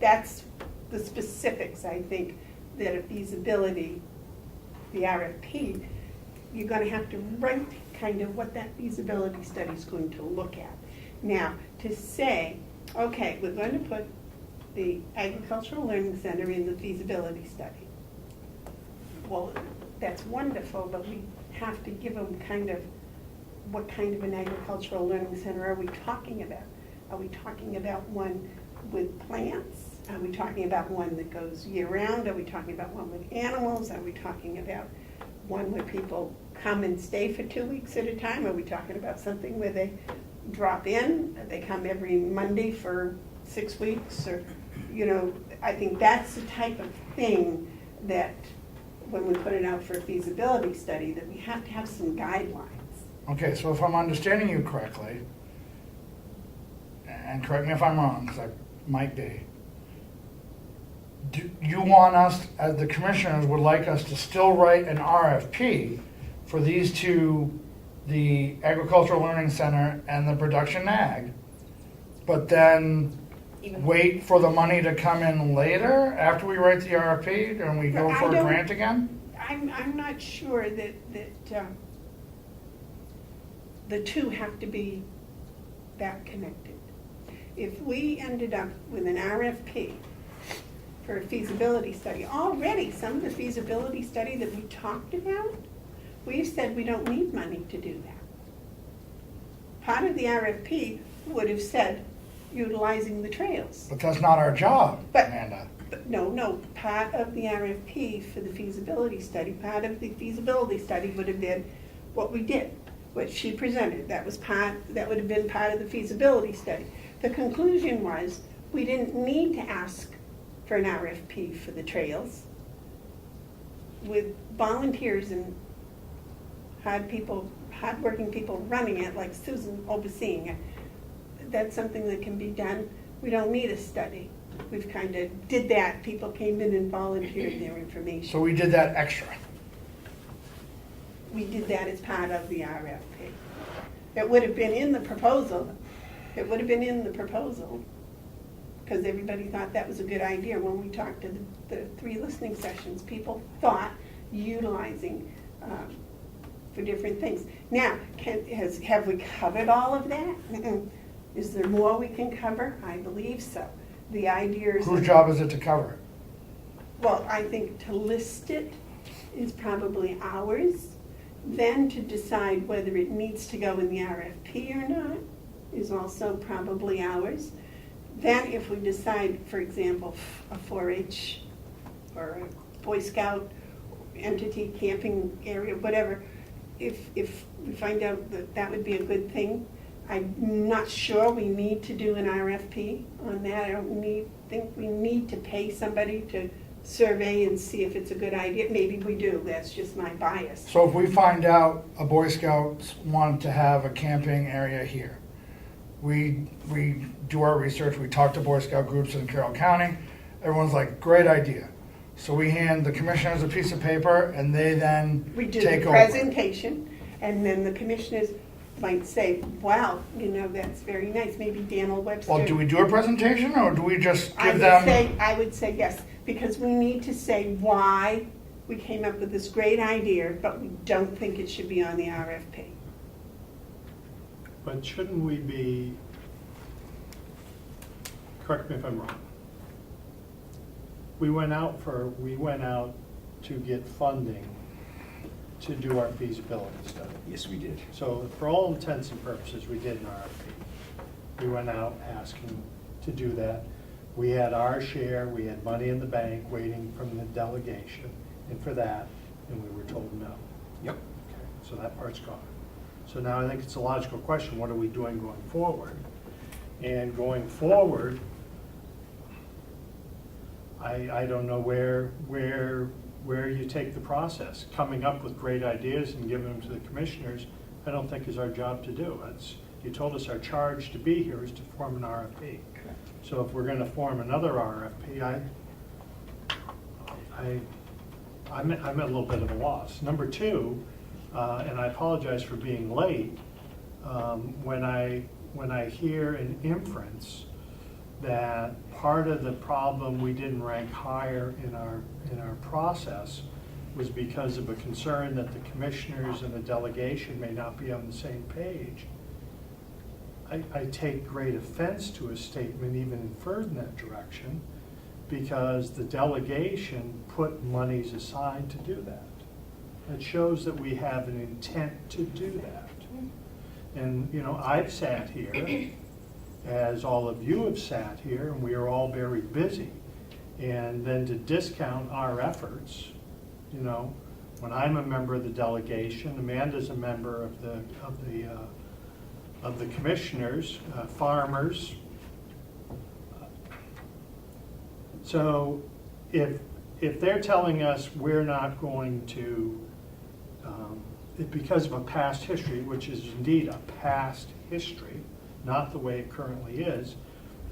that's the specifics, I think, that a feasibility, the RFP, you're going to have to write kind of what that feasibility study is going to look at. Now, to say, okay, we're going to put the Agricultural Learning Center in the feasibility study. Well, that's wonderful, but we have to give them what kind of an agricultural learning center are we talking about? Are we talking about one with plants? Are we talking about one that goes year-round? Are we talking about one with animals? Are we talking about one where people come and stay for 2 weeks at a time? Are we talking about something where they drop in? They come every Monday for 6 weeks? Or, I think that's the type of thing that when we put it out for a feasibility study, that we have to have some guidelines. Okay, so if I'm understanding you correctly, and correct me if I'm wrong, because I might be, do you want us, as the commissioners would like us to still write an RFP, for these two, the Agricultural Learning Center and the Production Ag, but then Even- wait for the money to come in later after we write the RFP and we go But I for a don't- grant again? I'm not sure that the two have to be that connected. If we ended up with an RFP for a feasibility study, already some of the feasibility study that we talked about, we've said we don't need money to do that. Part of the RFP would have said utilizing the trails. But that's not our job, But- Amanda. But no, part of the RFP for the feasibility study, part of the feasibility study would have been what we did, what she presented. That would have been part of the feasibility study. The conclusion was, we didn't need to ask for an RFP for the trails. With volunteers and hardworking people running it, like Susan overseeing it, that's something that can be done. We don't need a study. We've kind of did that. People came in and volunteered their information. So we did that extra. We did that as part of the RFP. It would have been in the proposal. It would have been in the proposal, because everybody thought that was a good idea when we talked to the 3 listening sessions. People thought utilizing for different things. Now, have we covered all of that? Mm-mm. Is there more we can cover? I believe so. The idea is... Whose job is it to cover it? Well, I think to list it is probably ours. Then to decide whether it needs to go in the RFP or not is also probably ours. Then if we decide, for example, a 4-H or a Boy Scout entity, camping area, whatever, if we find out that that would be a good thing, I'm not sure we need to do an RFP on that. I don't think we need to pay somebody to survey and see if it's a good idea. Maybe we do, that's just my bias. So if we find out a Boy Scouts want to have a camping area here, we do our research, we talk to Boy Scout groups in Carroll County, everyone's like, great idea. So we hand the commissioners a piece of paper and they then We do take the over. presentation, and then the commissioners might say, wow, that's very nice, maybe Daniel Webster. Well, do we do a presentation or do we just give I would say yes, because we need to say why we came up with this great idea, but we don't think it should be on the RFP. But shouldn't we be, correct me if I'm wrong, we went out to get funding to do our feasibility study. Yes, we did. So for all intents and purposes, we did an RFP. We went out asking to do that. We had our share, we had money in the bank waiting from the delegation, and for that, and we were told no. Yep. Okay, so that part's gone. So now I think it's a logical question, what are we doing going forward? And going forward, I don't know where you take the process. Coming up with great ideas and giving them to the commissioners, I don't think is our job to do. You told us our charge to be here is to form an RFP. So if we're going to form another RFP, I'm at a little bit of a loss. Number 2, and I apologize for being late, when I hear an inference that part of the problem we didn't rank higher in our process was because of a concern that the commissioners and the delegation may not be on the same page. I take great offense to a statement even inferred in that direction, because the delegation put monies aside to do that. It shows that we have an intent to do that. And I've sat here, as all of you have sat here, and we are all very busy. And then to discount our efforts, when I'm a member of the delegation, Amanda's a member of the commissioners, farmers. So if they're telling us we're not going to, because of a past history, which is indeed a past history, not the way it currently is,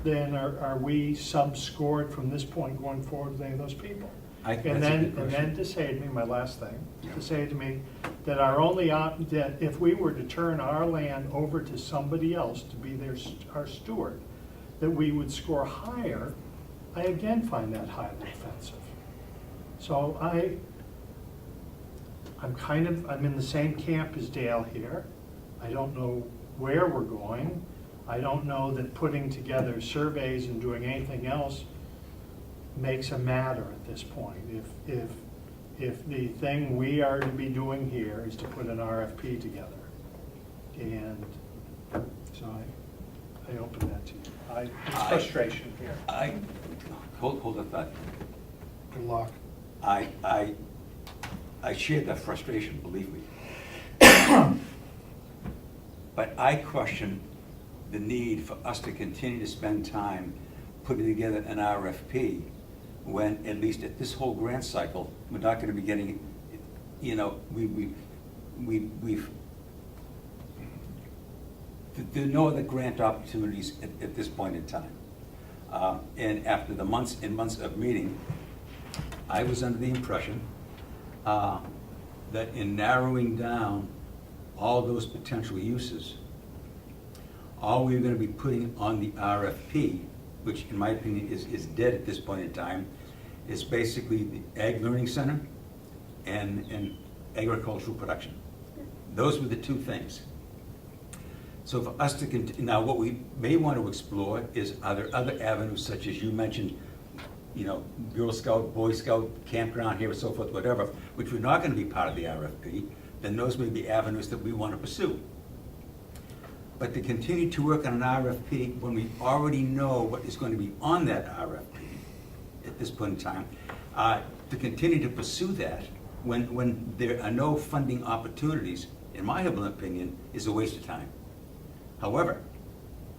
then are we sub-scored from this point going forward with any of those people? I think And that's a then, good and question. then to say to me, my last thing, Yeah. to say to me that our only, that if we were to turn our land over to somebody else to be our steward, that we would score higher, I again find that highly offensive. So I'm in the same camp as Dale here. I don't know where we're going. I don't know that putting together surveys and doing anything else makes a matter at this point. If the thing we are to be doing here is to put an RFP together. And so I open that to you. It's frustration here. Hold the thought. Good luck. I share that frustration, believe me. But I question the need for us to continue to spend time putting together an RFP when, at least at this whole grant cycle, we're not gonna be getting, you know, there are no other grant opportunities at this point in time. And after the months and months of meeting, I was under the impression that in narrowing down all those potential uses, all we're gonna be putting on the RFP, which in my opinion is dead at this point in time, is basically the Ag Learning Center and agricultural production. Those were the two things. So for us to continue, now what we may want to explore is, are there other avenues such as you mentioned, you know, Girl Scout, Boy Scout, campground here and so forth, whatever, which were not gonna be part of the RFP, then those may be avenues that we want to pursue. But to continue to work on an RFP when we already know what is going to be on that RFP at this point in time, to continue to pursue that when there are no funding opportunities, in my humble opinion, is a waste of time. However,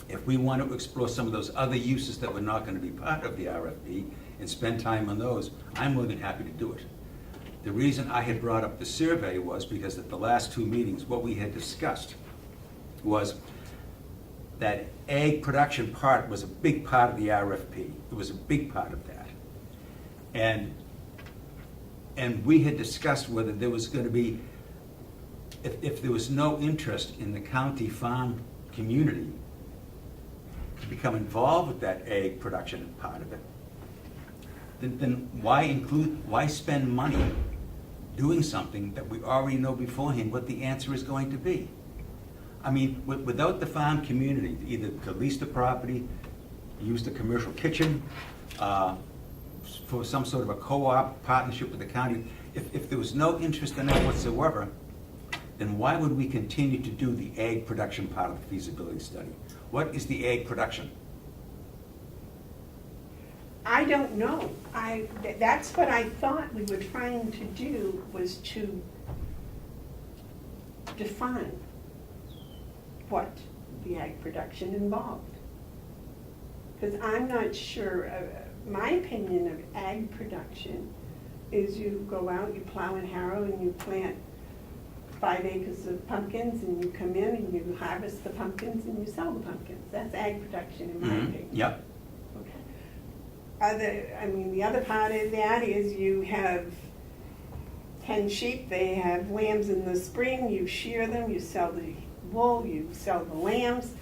if we want to explore some of those other uses that were not going to be part of the RFP and spend time on those, I'm more than happy to do it. The reason I had brought up the survey was because at the last two meetings, what we had discussed was that ag production part was a big part of the RFP. It was a big part of that. And we had discussed whether there was going to be, if there was no interest in the county farm community to become involved with that ag production part of it, then why spend money doing something that we already know beforehand what the answer is going to be? I mean, without the farm community, either to lease the property, use the commercial kitchen, for some sort of a co-op partnership with the county, if there was no interest in that whatsoever, then why would we continue to do the ag production part of the feasibility study? What is the ag production? I don't know. That's what I thought we were trying to do, was to define what the ag production involved. Because I'm not sure, my opinion of ag production is you go out, you plow and harrow, and you plant 5 acres of pumpkins, and you come in and you harvest the pumpkins and you sell the pumpkins. That's ag production in my opinion. Yep. The other part of that is you have 10 sheep, they have lambs in the spring, you shear them, you sell the wool, you sell the lambs.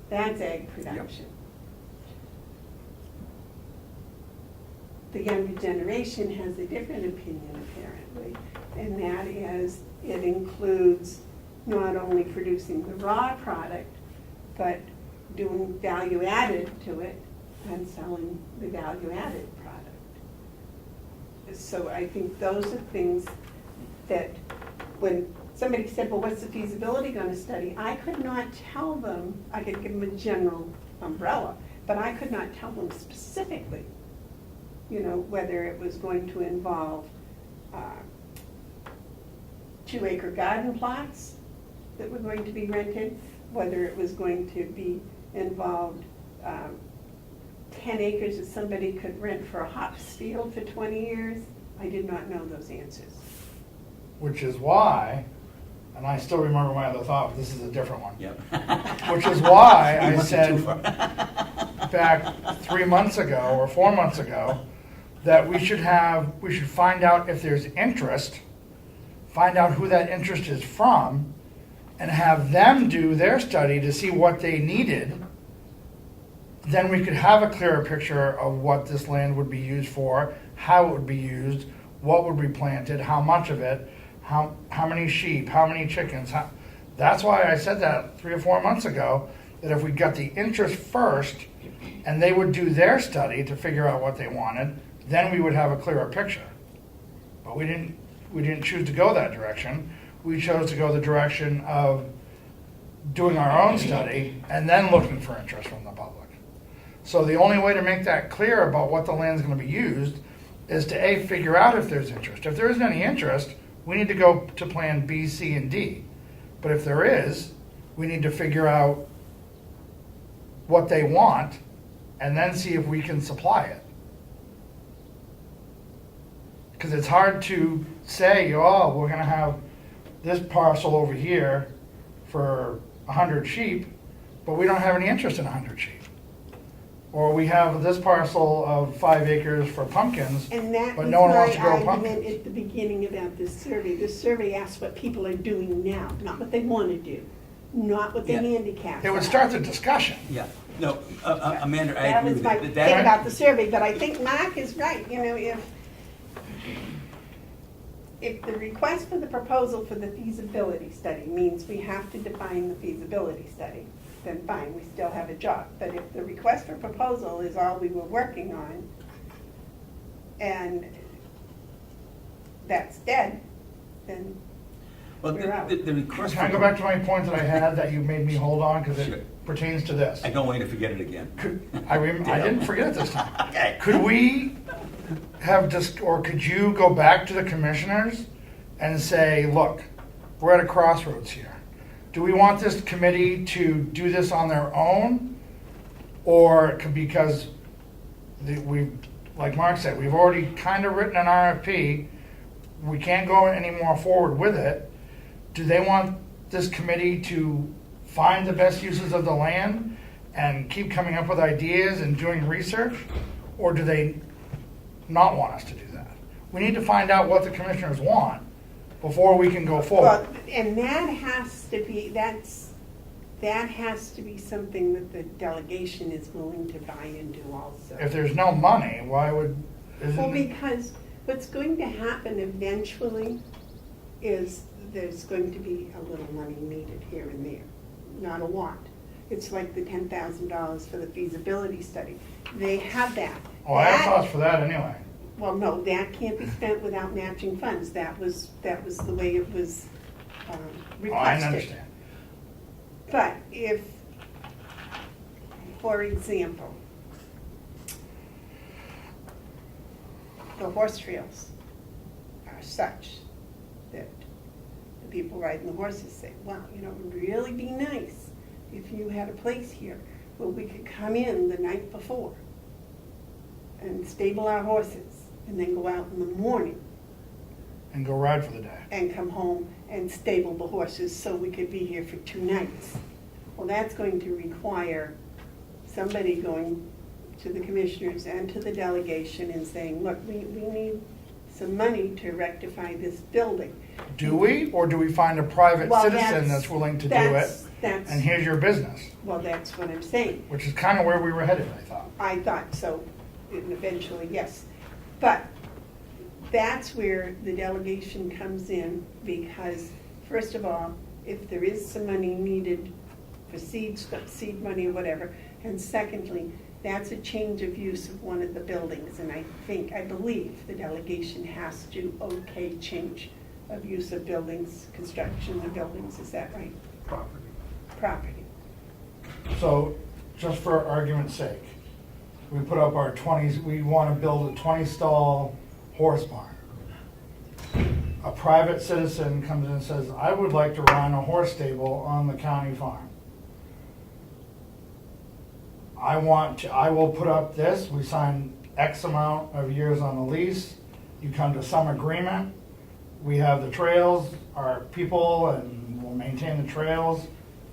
That's ag production. The younger generation has a different opinion apparently, and that is it includes not only producing the raw product, but doing value added to it and selling the value-added product. So I think those are things that when somebody said, well, what's the feasibility going to study? I could not tell them, I could give them a general umbrella, but I could not tell them specifically, you know, whether it was going to involve 2-acre garden plots that were going to be rented, whether it was going to be involved 10 acres that somebody could rent for a hops field for 20 years. I did not know those answers. Which is why, and I still remember my other thought, but this is a different one. Yep. Which is why You I went too said far. back 3 months ago or 4 months ago that we should find out if there's interest, find out who that interest is from, and have them do their study to see what they needed. Then we could have a clearer picture of what this land would be used for, how it would be used, what would be planted, how much of it, how many sheep, how many chickens. That's why I said that 3 or 4 months ago, that if we got the interest first and they would do their study to figure out what they wanted, then we would have a clearer picture. But we didn't choose to go that direction. We chose to go the direction of doing our own study and then looking for interest from the public. So the only way to make that clear about what the land's going to be used is to A, figure out if there's interest. If there isn't any interest, we need to go to plan B, C, and D. But if there is, we need to figure out what they want and then see if we can supply it. Because it's hard to say, oh, we're going to have this parcel over here for 100 sheep, but we don't have any interest in 100 sheep. Or we have this parcel of 5 acres for pumpkins, And that but was no one my wants to grow argument pumpkins. at the beginning about this survey. This survey asks what people are doing now, not what they want to do, not what their Yeah. handicaps It would are. start the discussion. Yeah, no, Amanda, I That agree was with my that. thing That- about the survey, but I think Mark is right, you know, if the request for the proposal for the feasibility study means we have to define the feasibility study, then fine, we still have a job. But if the request for proposal is all we were working on, and that's dead, then Well, we're out. the request. Can I go back to my point that I had that you made me hold on because Sure. it pertains to this? I don't want you to forget it again. I didn't forget it this time. Okay. Could we have or could you go back to the commissioners and say, look, we're at a crossroads here. Do we want this committee to do this on their own? Or because like Mark said, we've already kind of written an RFP, we can't go any more forward with it. Do they want this committee to find the best uses of the land and keep coming up with ideas and doing research? Or do they not want us to do that? We need to find out what the commissioners want before we can go Well, forward. and that has to be something that the delegation is willing to buy into also. If there's no money, why would, Well, isn't, because what's going to happen eventually is there's going to be a little money needed here and there, not a lot. It's like the $10,000 for the feasibility study. They have that. oh, I have That- thoughts for that anyway. Well, no, that can't be spent without matching funds. That was the way it was Oh, I requested. understand. But if, for example, the horse trails are such that the people riding the horses say, wow, you know, it would really be nice if you had a place here where we could come in the night before and stable our horses and then go out in the morning And go ride for the day. and come home and stable the horses so we could be here for 2 nights. Well, that's going to require somebody going to the commissioners and to the delegation and saying, look, we need some money to rectify this building. Do we, or do we find a private Well, citizen that's willing to do it? That's, And here's your business, well, that's what I'm saying. which is kind of where we were headed, I thought. I thought so, and eventually, yes. But that's where the delegation comes in, because, first of all, if there is some money needed for seed money or whatever, and secondly, that's a change of use of one of the buildings, and I believe the delegation has to okay change of use of buildings, construction of buildings, is that right? Property. Property. So, just for argument's sake, we put up our 20s, we want to build a 20-stall horse barn. A private citizen comes in and says, I would like to run a horse stable on the county farm. I will put up this, we sign X amount of years on the lease, you come to some agreement, we have the trails, our people, and we'll maintain the trails,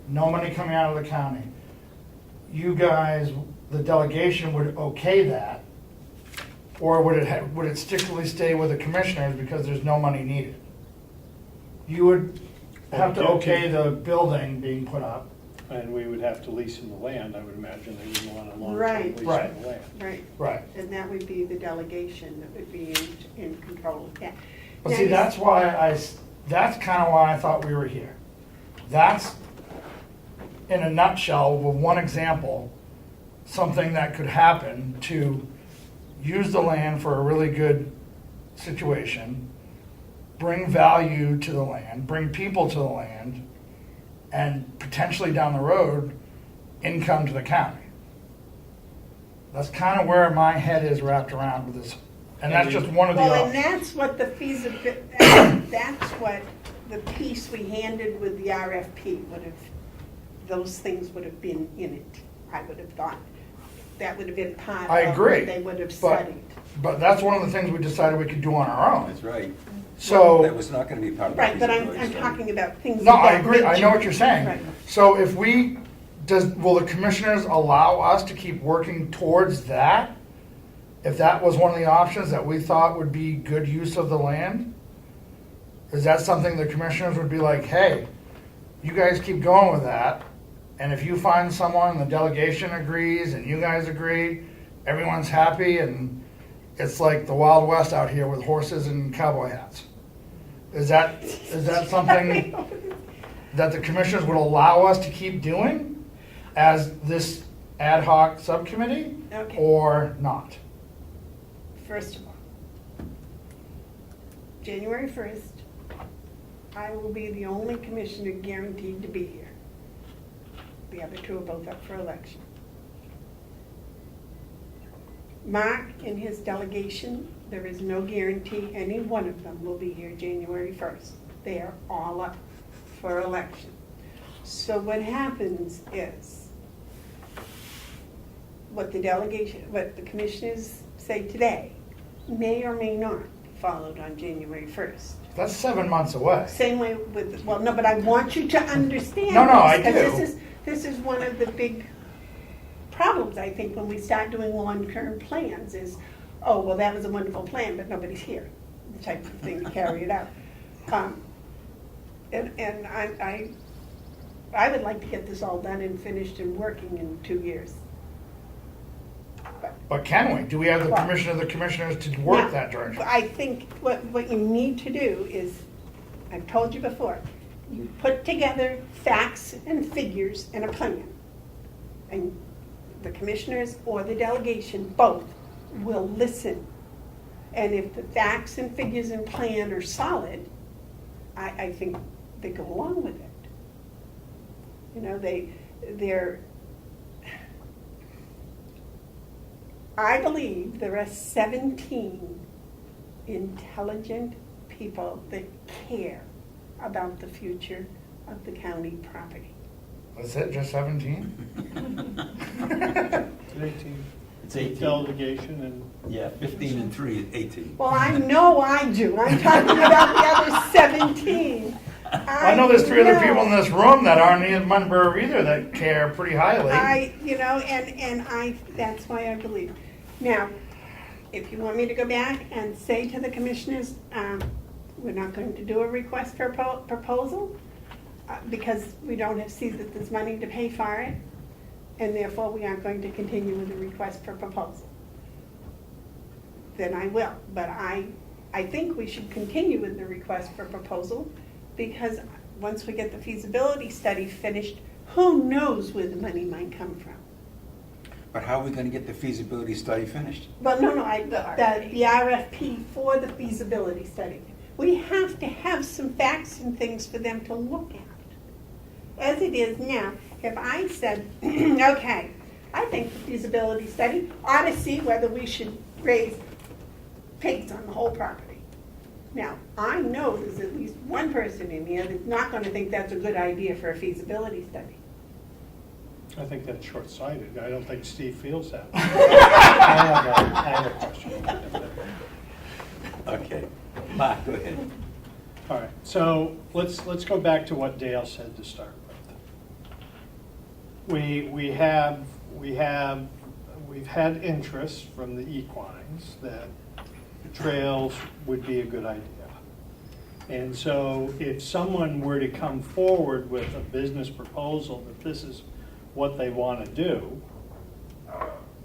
no money coming out of the county. You guys, the delegation would okay that, Or would it strictly stay with the commissioners because there's no money needed? You would have to okay the building being put up. And we would have to lease in the land, I would imagine they would want a long-term Right. lease Right. in the land. Right. Right. And that would be the delegation that would be in control of that. But Now, see, you- that's kind of why I thought we were here. That's, in a nutshell, with one example, something that could happen to use the land for a really good situation, bring value to the land, bring people to the land, and potentially down the road, income to the county. That's kind of where my head is wrapped around with this. And that's just one of the Well, and options. that's what the feasibility, that's what the piece we handed with the RFP would have, those things would have been in it, I would have thought. That would have been part I of agree. what they would have but- studied. But that's one of the things we decided we could do on our own. That's right. So. That was not gonna be part of the Right, but I'm feasibility study. talking about things. No, of I that agree, I know nature. what you're saying. Right. So if will the commissioners allow us to keep working towards that? If that was one of the options that we thought would be good use of the land? Is that something the commissioners would be like, hey, you guys keep going with that, and if you find someone, the delegation agrees, and you guys agree, everyone's happy, and it's like the Wild West out here with horses and cowboy hats? Is that something that the commissioners would allow us to keep doing as this ad hoc subcommittee, Okay. or not? First of all, January 1st, I will be the only commissioner guaranteed to be here. The other two are both up for election. Mark and his delegation, there is no guarantee any one of them will be here January 1st. They are all up for election. So what happens is, what the delegation, what the commissioners say today may or may not be followed on January 1st. That's 7 months away. Same way with, well, no, but I want you to understand. No, I this, 'cause do. This is one of the big problems, I think, when we start doing long-term plans is, oh, well, that was a wonderful plan, but nobody's here, the type of thing to carry it out. And I would like to get this all done and finished and working in 2 years. But can we? Do we have the Well- permission of the commissioners to work Now, that direction? I think what you need to do is, I've told you before, you put together facts and figures and a plan. And the commissioners or the delegation, both, will listen. And if the facts and figures and plan are solid, I think they go along with it. You know, they're, I believe there are 17 intelligent people that care about the future of the county property. That's it, just 17? It's 18. It's 18. Delegation and. Yeah, 15 and 3 is 18. Well, I know I do. I'm talking about the other 17. I know there's 3 other people in this room that aren't a member either that care pretty highly. You know, and that's why I believe. Now, if you want me to go back and say to the commissioners, we're not going to do a request for proposal, because we don't see that there's money to pay for it, and therefore we aren't going to continue with the request for proposal, then I will. But I think we should continue with the request for proposal, because once we get the feasibility study finished, who knows where the money might come from? But how are we gonna get the feasibility study finished? Well, no, The the RFP for the feasibility study. We have to have some facts and things for them to look at. As it is now, if I said, okay, I think the feasibility study ought to see whether we should raise pigs on the whole property. Now, I know there's at least one person in here that's not gonna think that's a good idea for a feasibility study. I think that's short-sighted. I don't think Steve feels that. I have a question. Okay. Mark, go ahead. All right, so let's go back to what Dale said to start with. We we've had interest from the equines that trails would be a good idea. And so if someone were to come forward with a business proposal that this is what they want to do,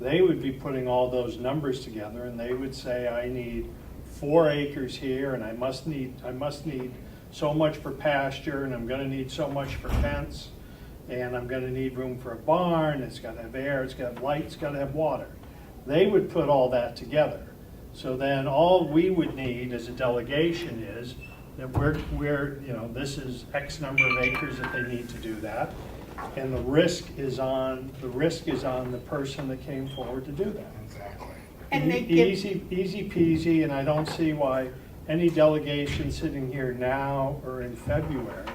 they would be putting all those numbers together, and they would say, I need 4 acres here, and I must need so much for pasture, and I'm gonna need so much for fence, and I'm gonna need room for a barn, it's gotta have air, it's gotta have light, it's gotta have water. They would put all that together. So then all we would need as a delegation is that we're this is X number of acres that they need to do that. And the risk is on the person that came forward to do that. Exactly. And they Easy peasy, and I don't see why any delegation sitting here now or in February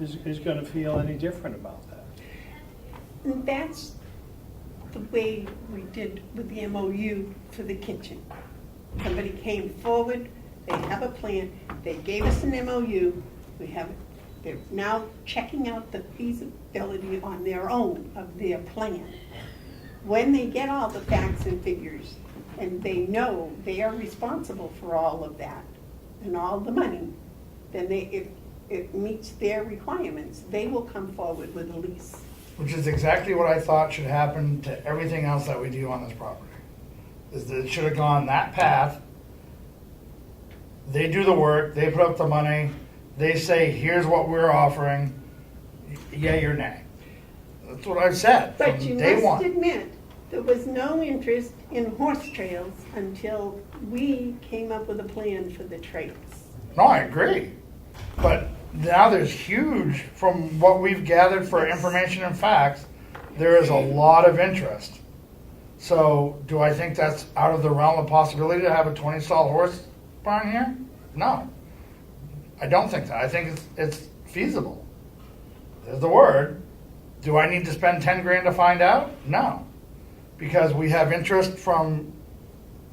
is going to feel any different about that. And that's the way we did with the MOU for the kitchen. Somebody came forward, they have a plan, they gave us an MOU, they're now checking out the feasibility on their own of their plan. When they get all the facts and figures, and they know they are responsible for all of that and all the money, then if it meets their requirements, they will come forward with a lease. Which is exactly what I thought should happen to everything else that we do on this property. Is that it should have gone that path. They do the work, they put up the money, they say, here's what we're offering, yay or nay. That's what I've said But from you day must one. admit, there was no interest in horse trails until we came up with a plan for the trails. No, I agree. But now there's huge, from what we've gathered for information and facts, there is a lot of interest. So do I think that's out of the realm of possibility to have a 20-stall horse barn here? No. I don't think that. I think it's feasible. There's the word. Do I need to spend 10 grand to find out? No. Because we have interest from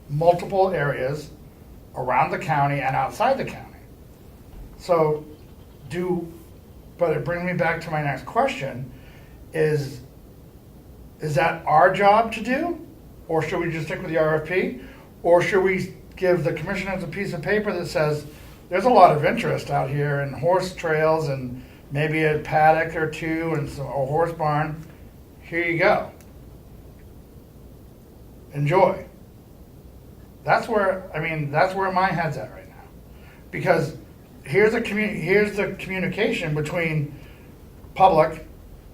multiple areas around the county and outside the county. So but it brings me back to my next question, is that our job to do? Or should we just stick with the RFP? Or should we give the commissioners a piece of paper that says, there's a lot of interest out here in horse trails and maybe a paddock or two and a horse barn. Here you go. Enjoy. That's where my head's at right now. Because here's the communication between public,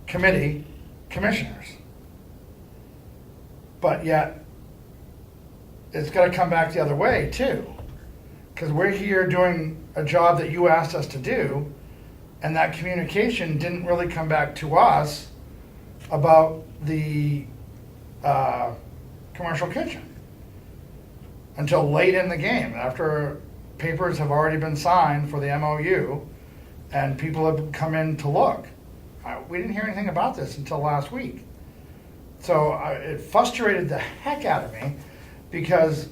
committee, commissioners. But yet, it's got to come back the other way too. Because we're here doing a job that you asked us to do, and that communication didn't really come back to us about the commercial kitchen until late in the game, after papers have already been signed for the MOU and people have come in to look. We didn't hear anything about this until last week. So it frustrated the heck out of me, because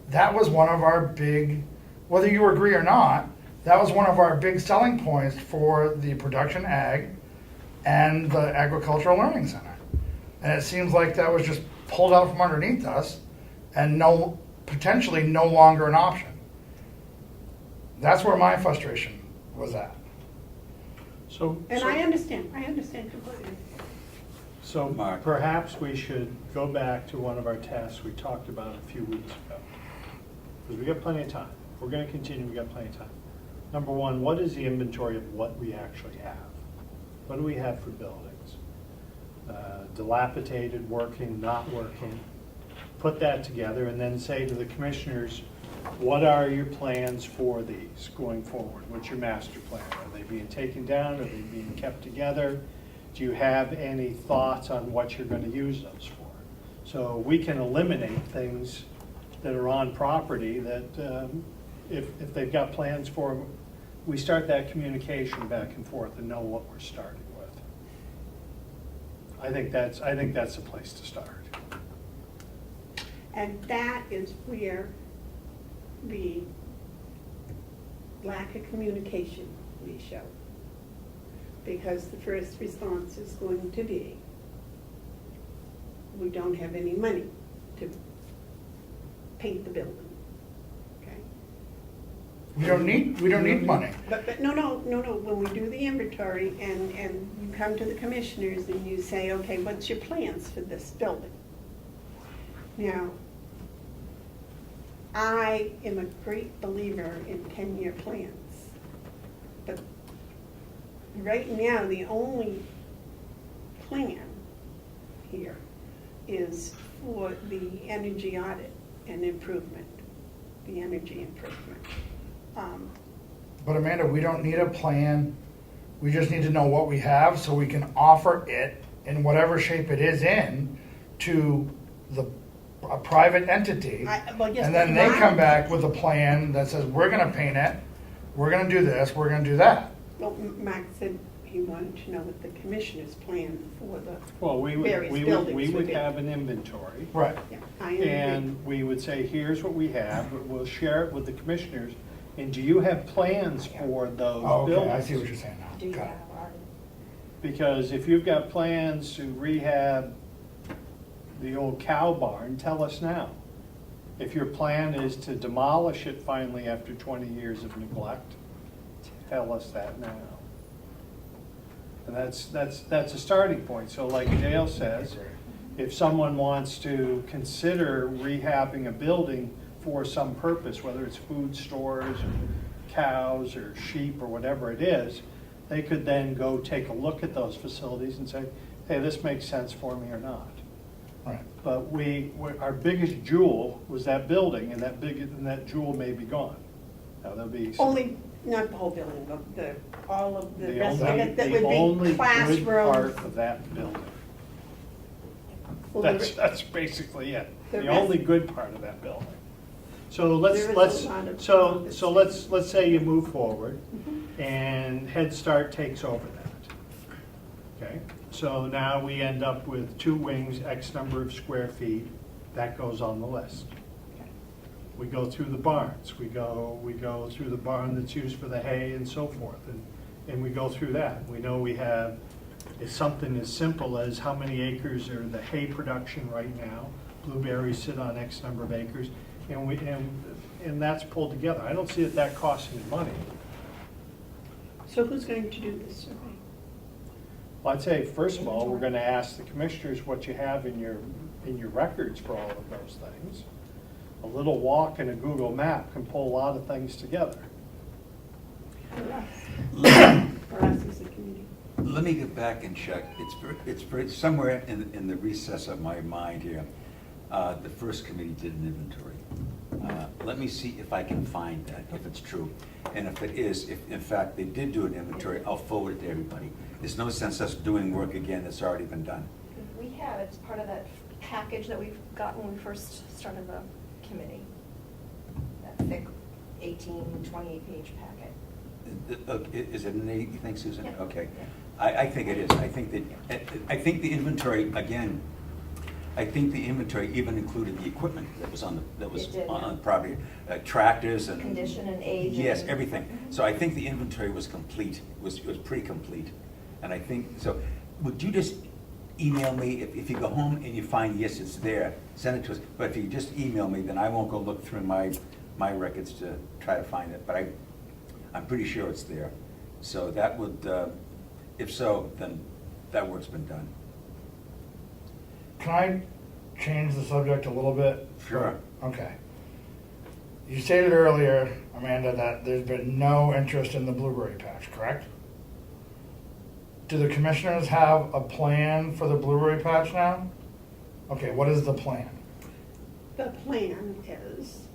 that was one of our big, whether you agree or not, that was one of our big selling points for the production ag and the agricultural learning center. And it seems like that was just pulled out from underneath us and potentially no longer an option. That's where my frustration was at. And I understand completely. So Mark. perhaps we should go back to one of our tasks we talked about a few weeks ago. Because we got plenty of time. If we're going to continue, we got plenty of time. Number one, what is the inventory of what we actually have? What do we have for buildings? Dilapidated, working, not working. Put that together and then say to the commissioners, what are your plans for these going forward? What's your master plan? Are they being taken down? Are they being kept together? Do you have any thoughts on what you're going to use those for? So we can eliminate things that are on property that if they've got plans for them, we start that communication back and forth and know what we're starting with. I think that's the place to start. And that is where the lack of communication we show. Because the first response is going to be, we don't have any money to paint the building, okay? We don't need money. But no, when we do the inventory and you come to the commissioners and you say, okay, what's your plans for this building? Now, I am a great believer in 10-year plans, but right now, the only plan here is for the energy audit and improvement, the energy improvement. But Amanda, we don't need a plan. We just need to know what we have so we can offer it in whatever shape it is in to a private entity. Well, yes, And then they come back with a plan that says, we're gonna paint it, we're gonna do this, we're gonna do that. Well, Mark said he wanted to know what the commissioner's plan for the Well, various buildings we would would be. have an inventory. Right. Yeah, I agree. And we would say, here's what we have, but we'll share it with the commissioners. And do you have plans for those Oh, buildings? okay, I see what you're saying now. Do you Got have it. already? Because if you've got plans to rehab the old cow barn, tell us now. If your plan is to demolish it finally after 20 years of neglect, tell us that now. And that's a starting point. So like Dale says, if someone wants to consider rehabbing a building for some purpose, whether it's food stores, or cows, or sheep, or whatever it is, they could then go take a look at those facilities and say, hey, this makes sense for me or not. Right. But our biggest jewel was that building, and that jewel may be gone. Now, there'll be some. Only, not the whole building, but all of the rest of only- it, that the would only be good part classrooms. of that building. Well, That's basically it. the The rest- only good part of that building. So There is a lot of so let's say you move forward and Head Start takes over that. Okay? So now we end up with 2 wings, X number of square feet, that goes on the list. We go through the barns, we go through the barn that's used for the hay and so forth, and we go through that. We know we have, it's something as simple as how many acres are the hay production right now. Blueberries sit on X number of acres, and that's pulled together. I don't see that costs any money. So who's going to do this survey? Well, I'd say, first of all, we're gonna ask the commissioners what you have in your records for all of those things. A little walk and a Google map can pull a lot of things together. For us? For us as a committee? Let me get back and check. It's somewhere in the recess of my mind here. The first committee did an inventory. Let me see if I can find that, if it's true. And if it is, if in fact they did do an inventory, I'll forward it to everybody. There's no sense us doing work again that's already been done. We have, it's part of that package that we've got when we first started the committee. That thick 18, 28-page packet. Is it an eight, you think, Susan? Yeah. Okay. I think it is. I think the inventory, again, I think the inventory even included the equipment that was on the It did, on yeah. the property, tractors and. Condition and age. Yes, and- everything. Mhm. So I think the inventory was complete, was pretty complete. And I think, so, would you just email me, if you go home and you find, yes, it's there, send it to us. But if you just email me, then I won't go look through my records to try to find it. But I'm pretty sure it's there. So that would, if so, then that work's been done. Can I change the subject a little bit? Sure. Okay. You stated earlier, Amanda, that there's been no interest in the blueberry patch, correct? Do the commissioners have a plan for the blueberry patch now? Okay, what is the plan? The plan is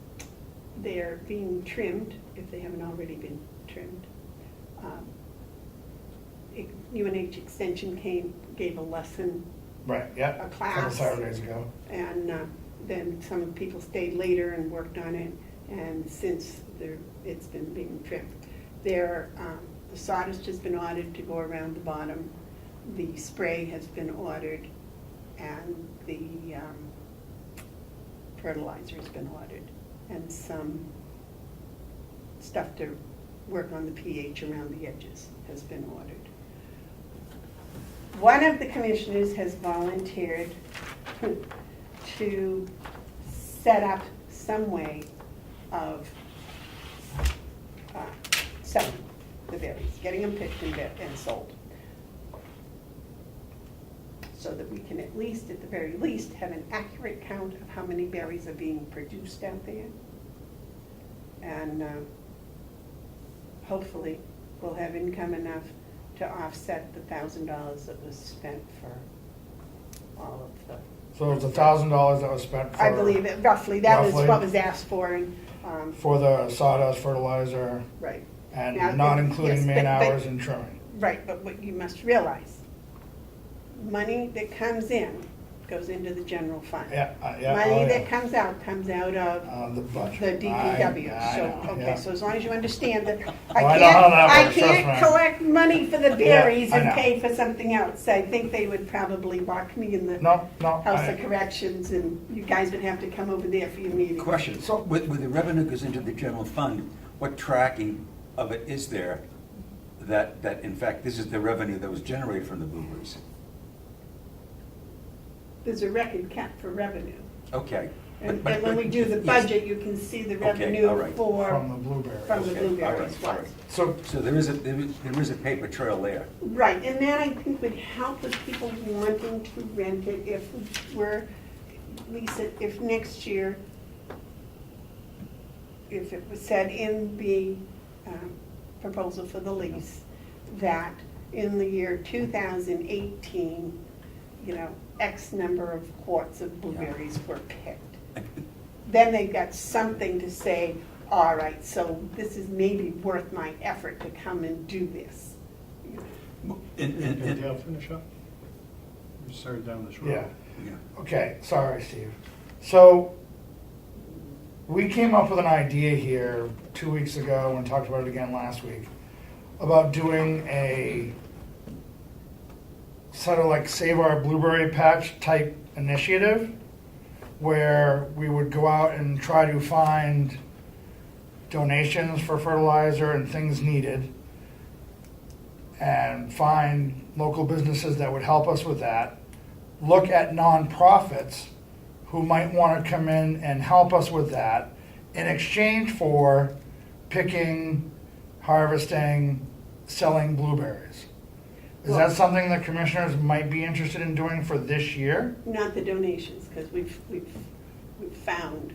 they're being trimmed, if they haven't already been trimmed. UNH Extension gave a lesson, Right, yeah. A A class. couple Saturdays ago. and then some of the people stayed later and worked on it, and since it's been being trimmed. The sawdust has been ordered to go around the bottom, the spray has been ordered, and the fertilizer has been ordered, and some stuff to work on the pH around the edges has been ordered. One of the commissioners has volunteered to set up some way of selling the berries, getting them picked and sold. So that we can at least, at the very least, have an accurate count of how many berries are being produced out there. And hopefully, we'll have income enough to offset the $1,000 that was spent for all of the. So it was $1,000 that was spent for. I believe it, roughly, that was Roughly. what was asked for, and, For the sawdust fertilizer right. and Now, not yes, including man but- hours and trimming. Right, but what you must realize, money that comes in goes into the general fund. Yeah, yeah. Money oh, that yeah. comes out of The budget. the DPW. I So, know, okay, yeah. so as long as you understand that, I know how that I works, trust can't me. collect money for the berries I and know. pay for something else. I think they would probably lock me in the No, House of Corrections, and you guys would have to come over there for your meeting. Question, So- with the revenue goes into the general fund, what tracking of it is there that in fact, this is the revenue that was generated from the blueberries? There's a record kept for revenue. Okay. And But- when we do the yes. budget, you can see the Okay, revenue all right. from the from blueberries. the Okay, all blueberries. right, all right. So, So there is a paper trail there. Right, and that I think would help with people wanting to rent it if we're, Lisa, if next year, if it was said in the proposal for the lease, that in the year 2018, X number of quarts of blueberries were picked. Then they've got something to say, all right, so this is maybe worth my effort to come and do this. Did Dale finish up? We started down this road. yeah. Yeah. Okay, sorry, Steve. So, we came up with an idea here 2 weeks ago and talked about it again last week about doing a sort of like Save Our Blueberry Patch type initiative where we would go out and try to find donations for fertilizer and things needed and find local businesses that would help us with that. Look at nonprofits who might want to come in and help us with that in exchange for picking, harvesting, selling blueberries. Is that something the commissioners might be interested in doing for this year? Not the donations, because we've found,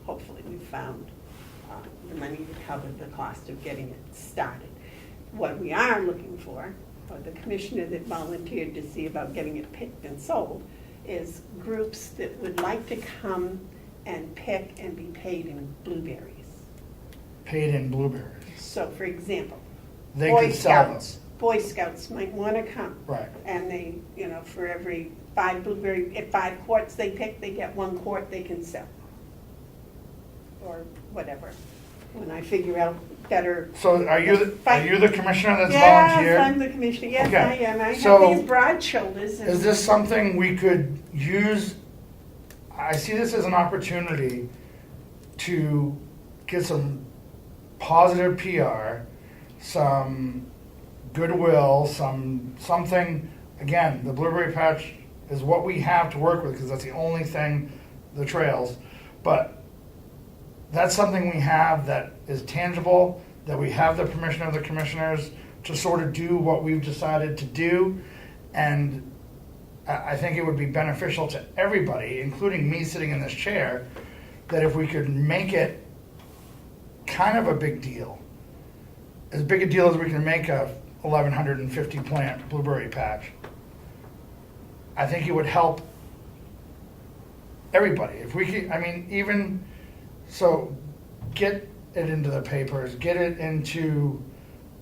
hopefully we've found the money to cover the cost of getting it started. What we are looking for, or the commissioner that volunteered to see about getting it picked and sold, is groups that would like to come and pick and be paid in blueberries. Paid in blueberries. So, for example, They Boy could sell them. Scouts. Boy Scouts might want to come. Right. And they, for every 5 blueberry, at 5 quarts they pick, they get 1 quart they can sell. Or whatever, when I figure out better. So are you the commissioner that's Yes, volunteered? I'm the commissioner, yes, Okay. I am. I So, have these broad shoulders. and- Is this something we could use? I see this as an opportunity to get some positive PR, some goodwill, something. Again, the blueberry patch is what we have to work with because that's the only thing, the trails. But that's something we have that is tangible, that we have the permission of the commissioners to sort of do what we've decided to do. And I think it would be beneficial to everybody, including me sitting in this chair, that if we could make it kind of a big deal, as big a deal as we can make a 1,150 plant blueberry patch, I think it would help everybody. If we could, even, so get it into the papers, get it into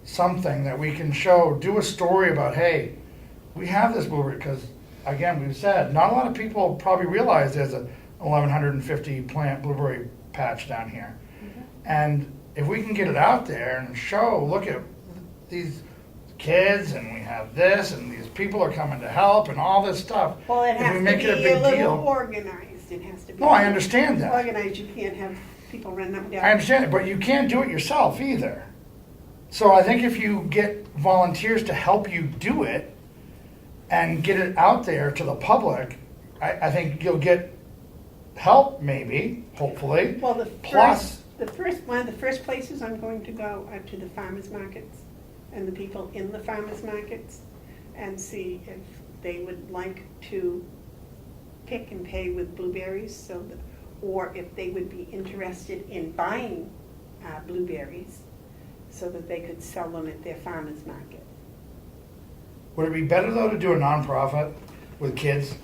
something that we can show, do a story about, hey, we have this blueberry, because again, we've said, not a lot of people probably realize there's a 1,150 plant blueberry patch down here. And if we can get it out there and show, look at these kids, and we have this, and these people are coming to help, and all this stuff. Well, it If we has to make be it a big little deal. organized, it has to be. No, I understand that. Organized, you can't have people running up and down. I understand it, but you can't do it yourself either. So I think if you get volunteers to help you do it and get it out there to the public, I think you'll get help, maybe, hopefully. Well, Plus, one of the first places I'm going to go are to the farmers markets and the people in the farmers markets and see if they would like to pick and pay with blueberries, so that, or if they would be interested in buying blueberries so that they could sell them at their farmers market. would it be better though to do a nonprofit with kids?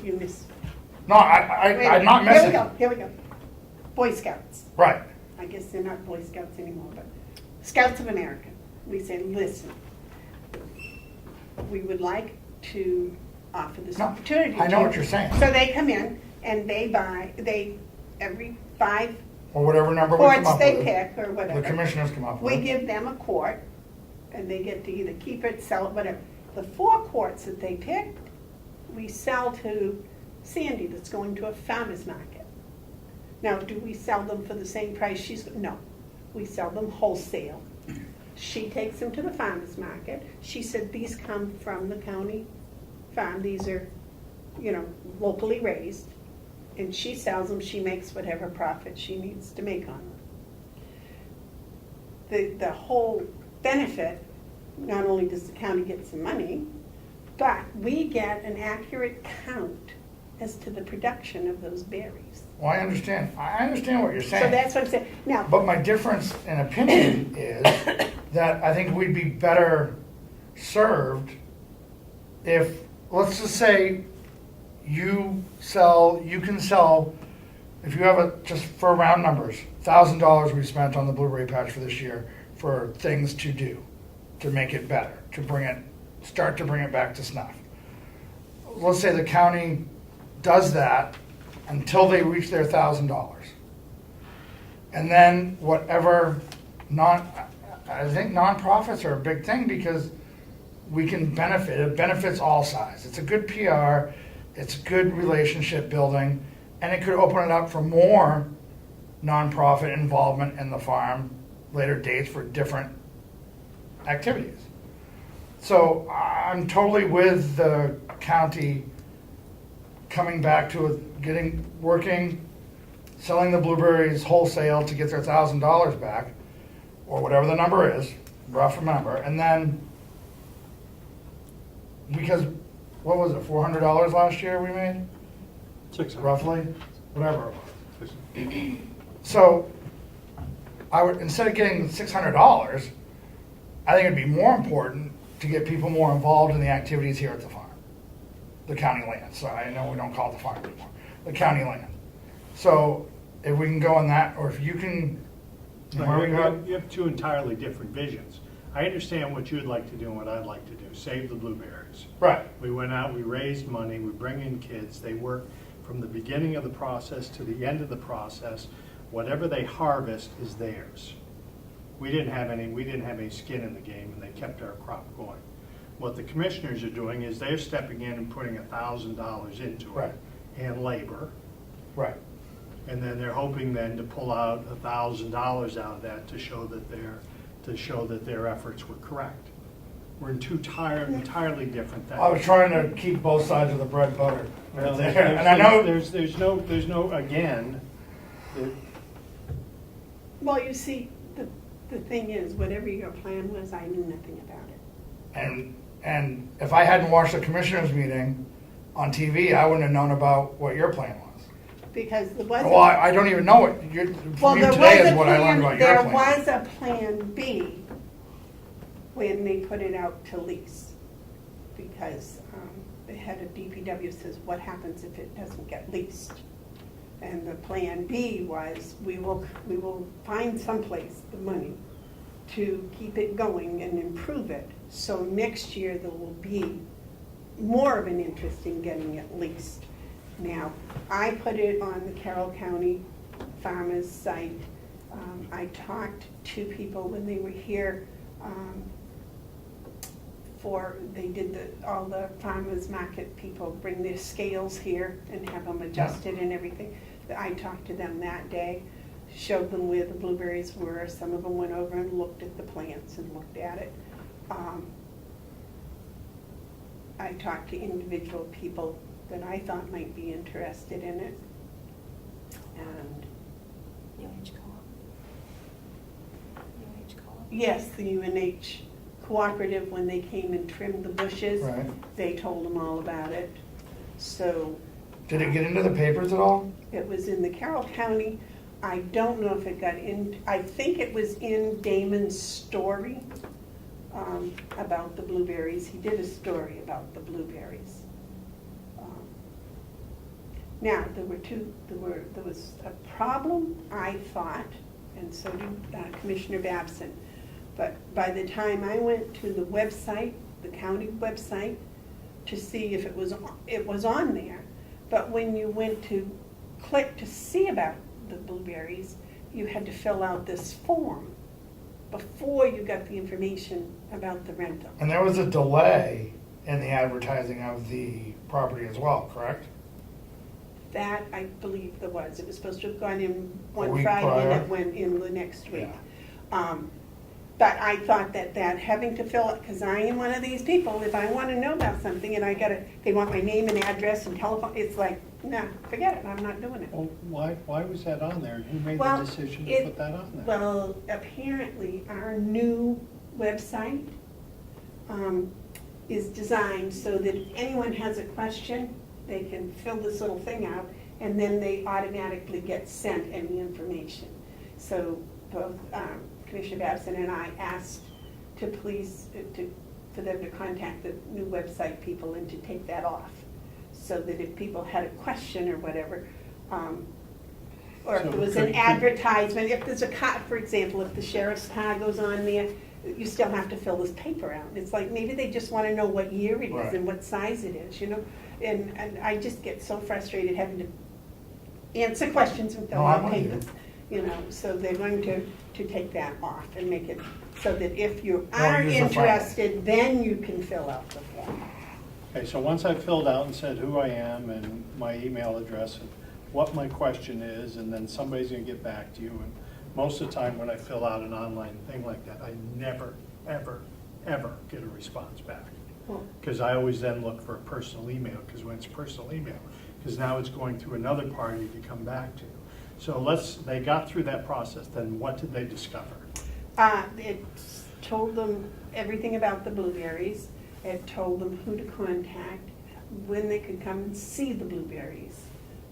You miss. No, I'm not missing. Here we go. Boy Scouts. Right. I guess they're not Boy Scouts anymore, but Scouts of America. We say, listen, we would like to offer this No, opportunity. I know to what you." you're saying. So they come in and every 5 Or whatever number we come quarts up they with. pick or whatever. The commissioners come up We with. give them a quart and they get to either keep it, sell it, whatever. The 4 quarts that they picked, we sell to Sandy that's going to a farmer's market. Now, do we sell them for the same price no. We sell them wholesale. She takes them to the farmer's market. She said these come from the county farm. These are, locally raised. And she sells them, she makes whatever profit she needs to make on them. The whole benefit, not only does the county get some money, but we get an accurate count as to the production of those berries. Well, I understand what you're saying. So that's what I'm saying. Now, But my difference in opinion is that I think we'd be better served if, let's just say, you can sell, if you have just for round numbers, $1,000 we spent on the blueberry patch for this year for things to do, to make it better, start to bring it back to snuff. Let's say the county does that until they reach their $1,000. And then whatever I think nonprofits are a big thing because we can it benefits all sides. It's a good PR, it's good relationship building, and it could open it up for more nonprofit involvement in the farm, later dates for different activities. So I'm totally with the county coming back to working, selling the blueberries wholesale to get their $1,000 back, or whatever the number is, rough number, and then, because, what was it, $400 last year we made? 600. Roughly, whatever it was. So, instead of getting $600, I think it'd be more important to get people more involved in the activities here at the farm, the county land. So I know we don't call it the farm anymore, the county land. So if we can go on that, or if you can, where we go? You have two entirely different visions. I understand what you'd like to do and what I'd like to do, save the blueberries. Right, We went out, we raised money, we bring in kids, they work from the beginning of the process to the end of the process. Whatever they harvest is theirs. We didn't have any skin in the game, and they kept our crop going. What the commissioners are doing is they're stepping in and putting $1,000 into Right. it, and labor, right. and then they're hoping then to pull out $1,000 out of that to show that their efforts were correct. We're in two entirely different things. I was trying to keep both sides of the bread buttered right Well, there. And I know, there's no again. well, you see, the thing is, whatever your plan was, I knew nothing about it. and if I hadn't watched the commissioners meeting on TV, I wouldn't have known about what your plan was. Because there wasn't. Well, I don't even know what, Well, from you there today was is a what I learned plan, about your there plan. was a plan B when they put it out to lease. Because the head of DPW says, what happens if it doesn't get leased? And the plan B was, we will find someplace the money to keep it going and improve it. So next year there will be more of an interest in getting it leased. Now, I put it on the Carroll County Farmers site. I talked to people when they were here they did all the farmers market people bring their scales here and have them adjusted and everything. I talked to them that day, showed them where the blueberries were. Some of them went over and looked at the plants and looked at it. I talked to individual people that I thought might be interested in it. And UH Co-op. UH Co-op. yes, the UNH cooperative, when they came and trimmed the bushes, Right. they told them all about it. So Did it get into the papers at all? it was in the Carroll County. I don't know if it got in, I think it was in Damon's story about the blueberries. He did a story about the blueberries. Now, there was a problem, I thought, and so did Commissioner Babson. But by the time I went to the website, the county website, to see if it was on there. But when you went to click to see about the blueberries, you had to fill out this form before you got the information about the rental. And there was a delay in the advertising of the property as well, correct? That, I believe there was. It was supposed to have gone in A one week Friday and prior? it went in the next week. Yeah. But I thought that having to fill it, because I am one of these people, if I want to know about something and they want my name and address and telephone, it's like, no, forget it, I'm not doing it. Well, why was that on there? Who made Well, the decision to it- put that on there? Well, apparently, our new website is designed so that if anyone has a question, they can fill this little thing out, and then they automatically get sent any information. So both Commissioner Babson and I asked to please, for them to contact the new website people and to take that off, so that if people had a question or whatever, or if So there was an could- advertisement, if there's a car, for example, if the sheriff's car goes on there, you still have to fill this paper out. It's like, maybe they just want to know what year it is Right. and what size it is, you know? And I just get so frustrated having to answer questions and fill No, out I'm with you. papers, you know? So they're going to take that off and make it so that if you More are user-friendly. interested, then you can fill out the form. Okay, so once I've filled out and said who I am and my email address and what my question is, and then somebody's gonna get back to you, and most of the time when I fill out an online thing like that, I never, ever, ever get a response back. Well, Because I always then look for a personal email, because when it's personal email, because now it's going through another party to come back to. So they got through that process, then what did they discover? It told them everything about the blueberries. It told them who to contact, when they could come and see the blueberries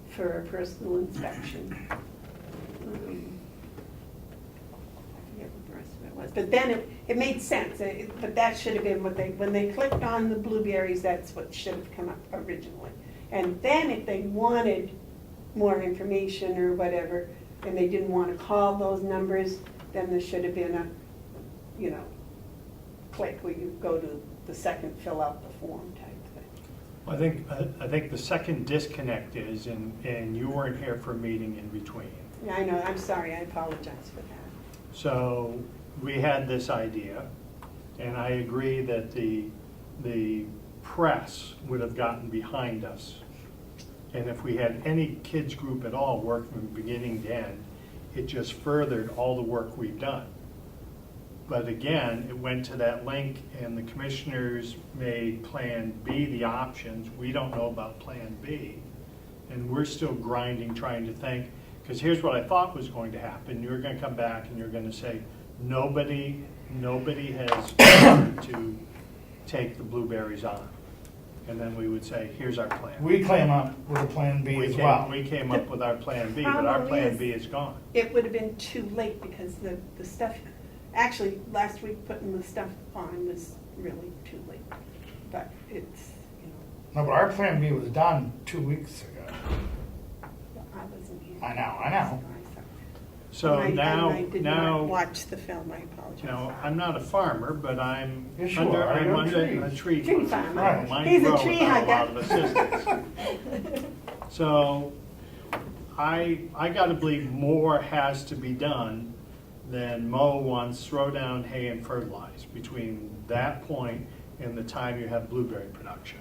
for a personal inspection. I forget what the rest of it was, but then it made sense. But that should have been when they clicked on the blueberries, that's what should have come up originally. And then if they wanted more information or whatever, and they didn't want to call those numbers, then there should have been a, click where you go to the second fill out the form type thing. I think the second disconnect is, and you weren't here for a meeting in between. Yeah, I know, I'm sorry, I apologize for that. So we had this idea, and I agree that the press would have gotten behind us. And if we had any kids group at all work from beginning to end, it just furthered all the work we've done. But again, it went to that link, and the commissioners made Plan B the options. We don't know about Plan B. And we're still grinding, trying to think, because here's what I thought was going to happen. You're going to come back and you're going to say, nobody has offered to take the blueberries on. And then we would say, here's our plan. We came up with a plan B as well. We came up with our Plan B, but our Problem Plan is- B is gone. It would have been too late because the stuff, actually, last week putting the stuff on was really too late. But it's, No, but our plan B was done 2 weeks ago. I wasn't here. I know. So And I did not now, watch the film, I apologize. you know, I'm not a farmer, but I'm Yes, you under, are. I'm You're a under tree. a tree. Tree farmer. Right. Mine He's a grow tree without a hugger. lot of assistance. So I gotta believe more has to be done than mow once, throw down hay and fertilize between that point and the time you have blueberry production.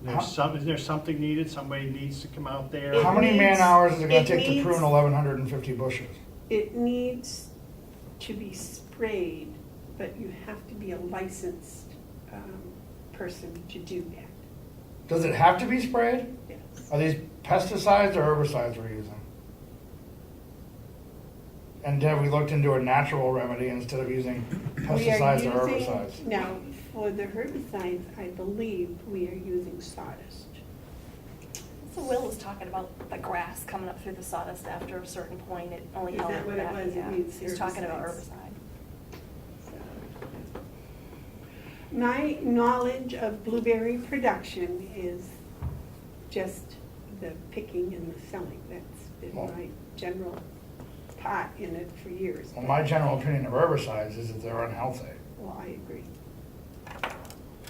Is there something needed? Somebody needs to come out there? It How many man needs- hours is it gonna it take to needs- prune 1,150 bushes? It needs to be sprayed, but you have to be a licensed person to do that. Does it have to be sprayed? Yes. Are these pesticides or herbicides we're using? And have we looked into a natural remedy instead of using We are pesticides or using- herbicides? Now, for the herbicides, I believe we are using sawdust. So Will was talking about the grass coming up through the sawdust after a certain point, it only Is held that it what it back, was? It yeah. needs He was talking about herbicides. herbicide. So, my knowledge of blueberry production is just the picking and the selling. That's been Well- my general part in it for years. Well, my general opinion of herbicides is that they're unhealthy. Well, I agree.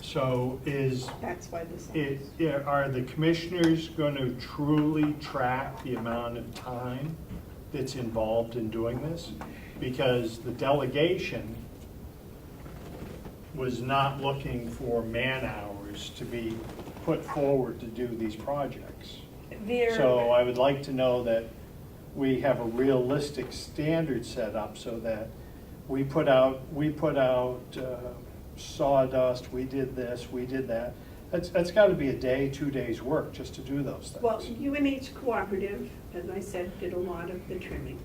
So That's why this. are the commissioners going to truly track the amount of time that's involved in doing this? Because the delegation was not looking for man hours to be put forward to do these projects. So I would like to know that we have a realistic standard set up so that we put out sawdust, we did this, we did that. That's got to be a day, 2 days' work just to do those things. Well, UNH Cooperative, as I said, did a lot of the trimming.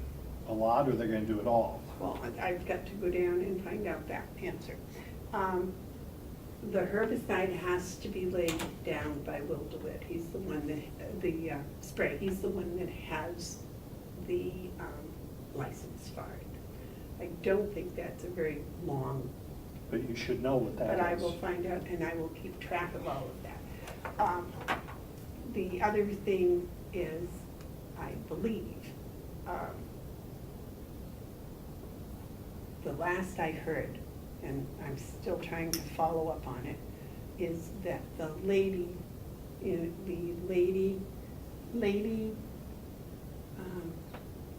A lot, or they're going to do it all? Well, I've got to go down and find out that answer. The herbicide has to be laid down by Will DeWitt. He's the one that, the spray, he's the one that has the license for it. I don't think that's a very long, But you should know what that is. but I will find out and I will keep track of all of that. The other thing is, I believe, the last I heard, and I'm still trying to follow up on it, is that the lady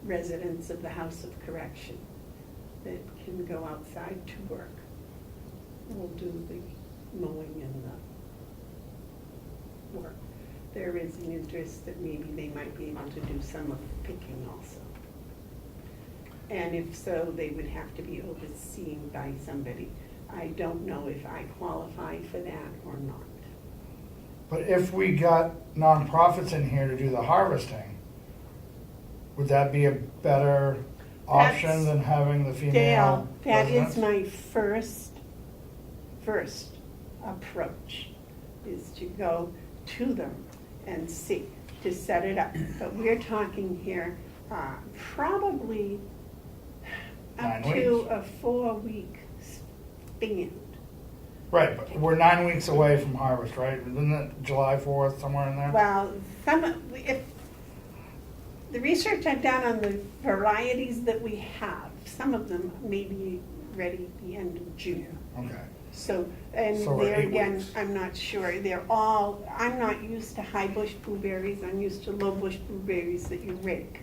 residents of the House of Correction that can go outside to work will do the mowing and the work. There is an interest that maybe they might be able to do some of the picking also. And if so, they would have to be overseen by somebody. I don't know if I qualify for that or not. But if we got nonprofits in here to do the harvesting, would that be a better option That's- than having the female Dale, that residents? is my first approach, is to go to them and see, to set it up. But we're talking here, probably up 9 to weeks. a 4-week span. Right, but we're 9 weeks away from harvest, right? Isn't it July 4th, somewhere in there? Well, if, the research I've done on the varieties that we have, some of them may be ready at the end of June. Okay. So, and So we're there 8 again, weeks. I'm not sure, they're all, I'm not used to high bush blueberries, I'm used to low bush blueberries that you rake.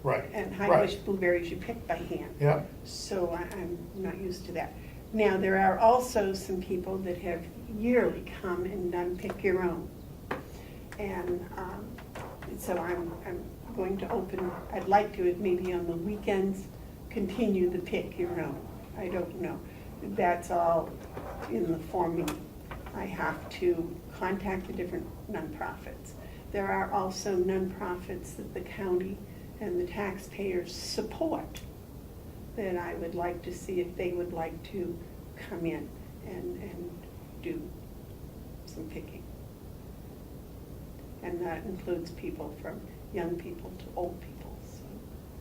Right. And high Right. bush blueberries you pick by hand. Yep. So I'm not used to that. Now, there are also some people that have yearly come and done pick your own. And so I'm going to open, I'd like to, maybe on the weekends, continue the pick your own. I don't know. That's all in the formula. I have to contact the different nonprofits. There are also nonprofits that the county and the taxpayers support that I would like to see if they would like to come in and do some picking. And that includes people from young people to old people, so.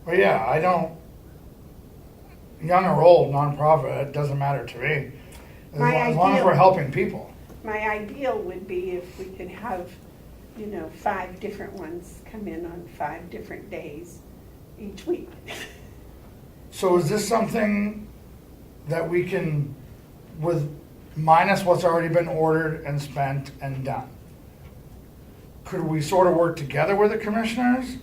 Well, yeah, I don't, young or old, nonprofit, it doesn't matter to me. As My long as ideal- we're helping people. My ideal would be if we could have, 5 different ones come in on 5 different days each week. So is this something that we can, with minus what's already been ordered and spent and done? Could we sort of work together with the commissioners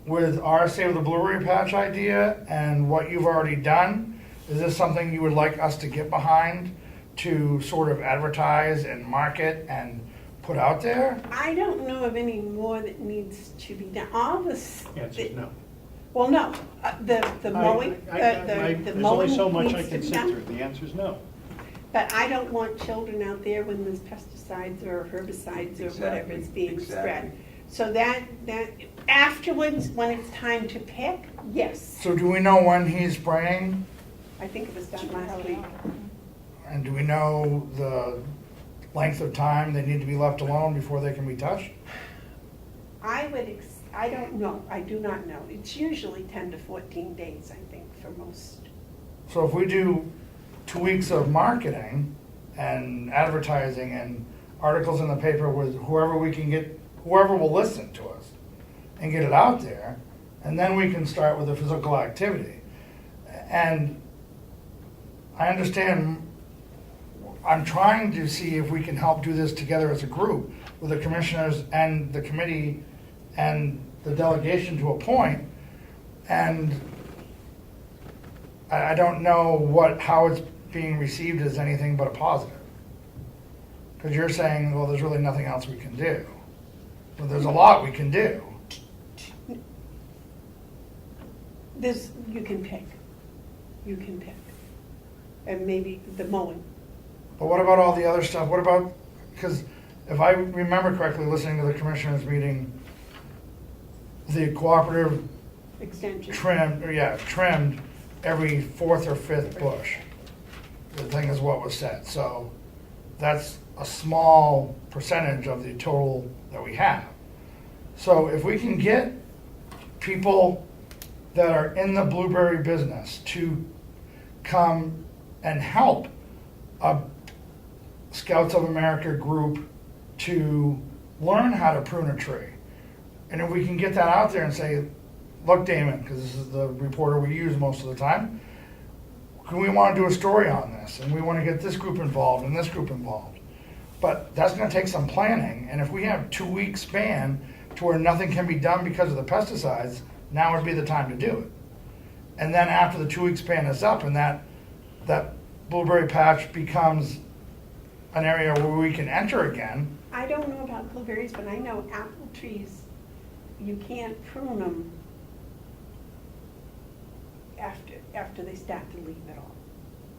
with our Save the Blueberry Patch idea and what you've already done? Is this something you would like us to get behind to sort of advertise and market and put out there? I don't know of any more that needs to be done. All this. Answer is no. Well, no, the mowing, the There's only mowing so much I needs to can be sit done. through. The answer is no. But I don't want children out there when there's pesticides or herbicides or whatever is being spread. Exactly. So that afterwards, when it's time to pick, yes. So do we know when he's spraying? I think it was done last week. And do we know the length of time they need to be left alone before they can be touched? I don't know, I do not know. It's usually 10 to 14 days, I think, for most. So if we do 2 weeks of marketing and advertising and articles in the paper with whoever we can get, whoever will listen to us and get it out there, and then we can start with the physical activity. And I understand, I'm trying to see if we can help do this together as a group with the commissioners and the committee and the delegation to a point. And I don't know how it's being received as anything but a positive. Because you're saying, well, there's really nothing else we can do. Well, there's a lot we can do. You can pick. You can pick. And maybe the mowing. But what about all the other stuff? What about, because if I remember correctly, listening to the commissioners meeting, the cooperative Extension. trimmed every fourth or fifth bush. The thing is what was said. So that's a small percentage of the total that we have. So if we can get people that are in the blueberry business to come and help a Scouts of America group to learn how to prune a tree. And if we can get that out there and say, look, Damon, because this is the reporter we use most of the time, we want to do a story on this, and we want to get this group involved and this group involved. But that's going to take some planning, and if we have 2 week span to where nothing can be done because of the pesticides, now would be the time to do it. And then after the 2 week span is up and that blueberry patch becomes an area where we can enter again. I don't know about blueberries, but I know apple trees, you can't prune them after they start to leave at all.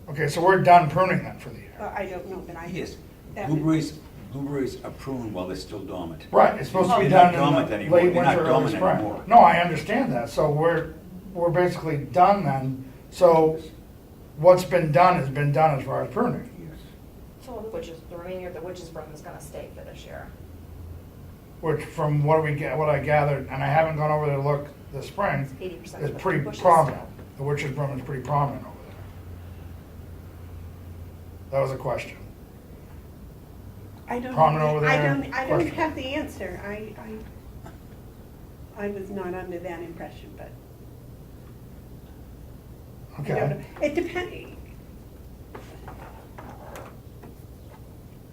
Okay, so we're done pruning then for the year. I don't know, but I. Yes, that- blueberries are pruned while they're still dormant. Right, it's supposed to be They're not done in dormant the anymore. late They're not winter, early dormant spring. anymore. No, I understand that, so we're basically done then. So what's been done has been done as far as pruning. Yes. So the remainder of the witch's broom is gonna stay for this year. Which from what I gathered, and I haven't gone over there to look this spring, 80% is of the pretty bushes prominent. still. The witch's broom is pretty prominent over there. That was a question. I don't. Prominent over I there? don't Question. have the answer. I was not under that impression, but. I don't Okay. know. It depends.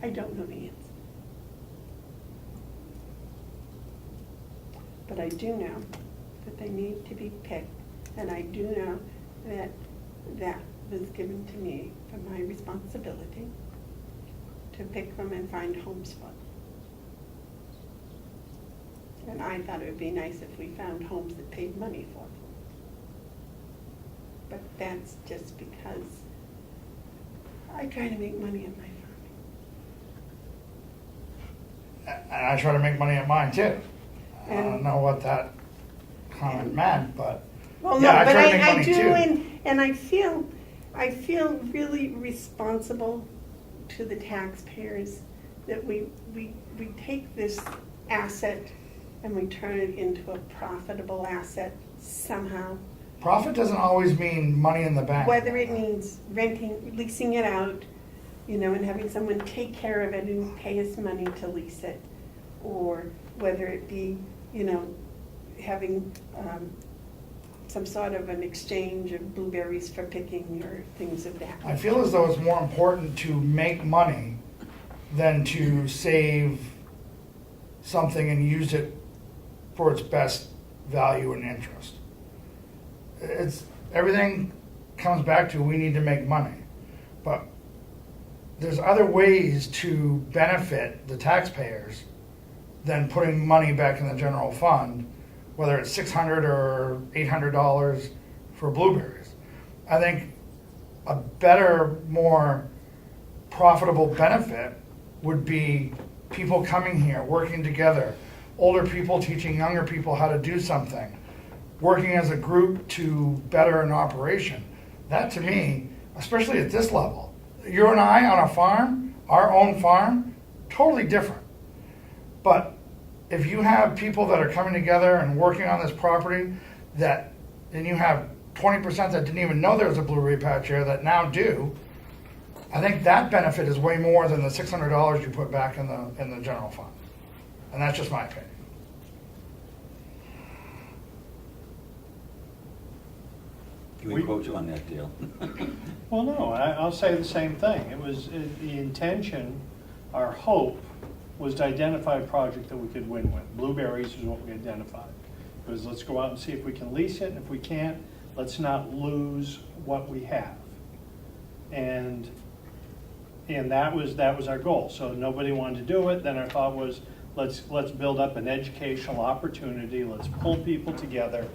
I don't know the answer. But I do know that they need to be picked, and I do know that that was given to me for my responsibility to pick them and find homes for them. And I thought it would be nice if we found homes that paid money for them. But that's just because I try to make money at my farming. And I try to make money at mine too. I don't And- know what that comment meant, but Well, yeah, no, I but try to make I money do, too. and I feel really responsible to the taxpayers that we take this asset and we turn it into a profitable asset somehow. Profit doesn't always mean money in the bank. Whether it means renting, leasing it out, and having someone take care of it and pay us money to lease it, or whether it be, having some sort of an exchange of blueberries for picking or things of that. I feel as though it's more important to make money than to save something and use it for its best value and interest. Everything comes back to we need to make money. But there's other ways to benefit the taxpayers than putting money back in the general fund, whether it's $600 or $800 for blueberries. I think a better, more profitable benefit would be people coming here, working together, older people teaching younger people how to do something, working as a group to better an operation. That to me, especially at this level, you and I on a farm, our own farm, totally different. But if you have people that are coming together and working on this property, that, and you have 20% that didn't even know there was a blueberry patch here that now do, I think that benefit is way more than the $600 you put back in the general fund. And that's just my opinion. Can we quote you on that deal? Well, no, I'll say the same thing. It was, the intention, our hope, was to identify a project that we could win with. Blueberries is what we identified. It was, let's go out and see if we can lease it, and if we can't, let's not lose what we have. And that was our goal. So nobody wanted to do it. Then our thought was, let's build up an educational opportunity. Let's pull people together,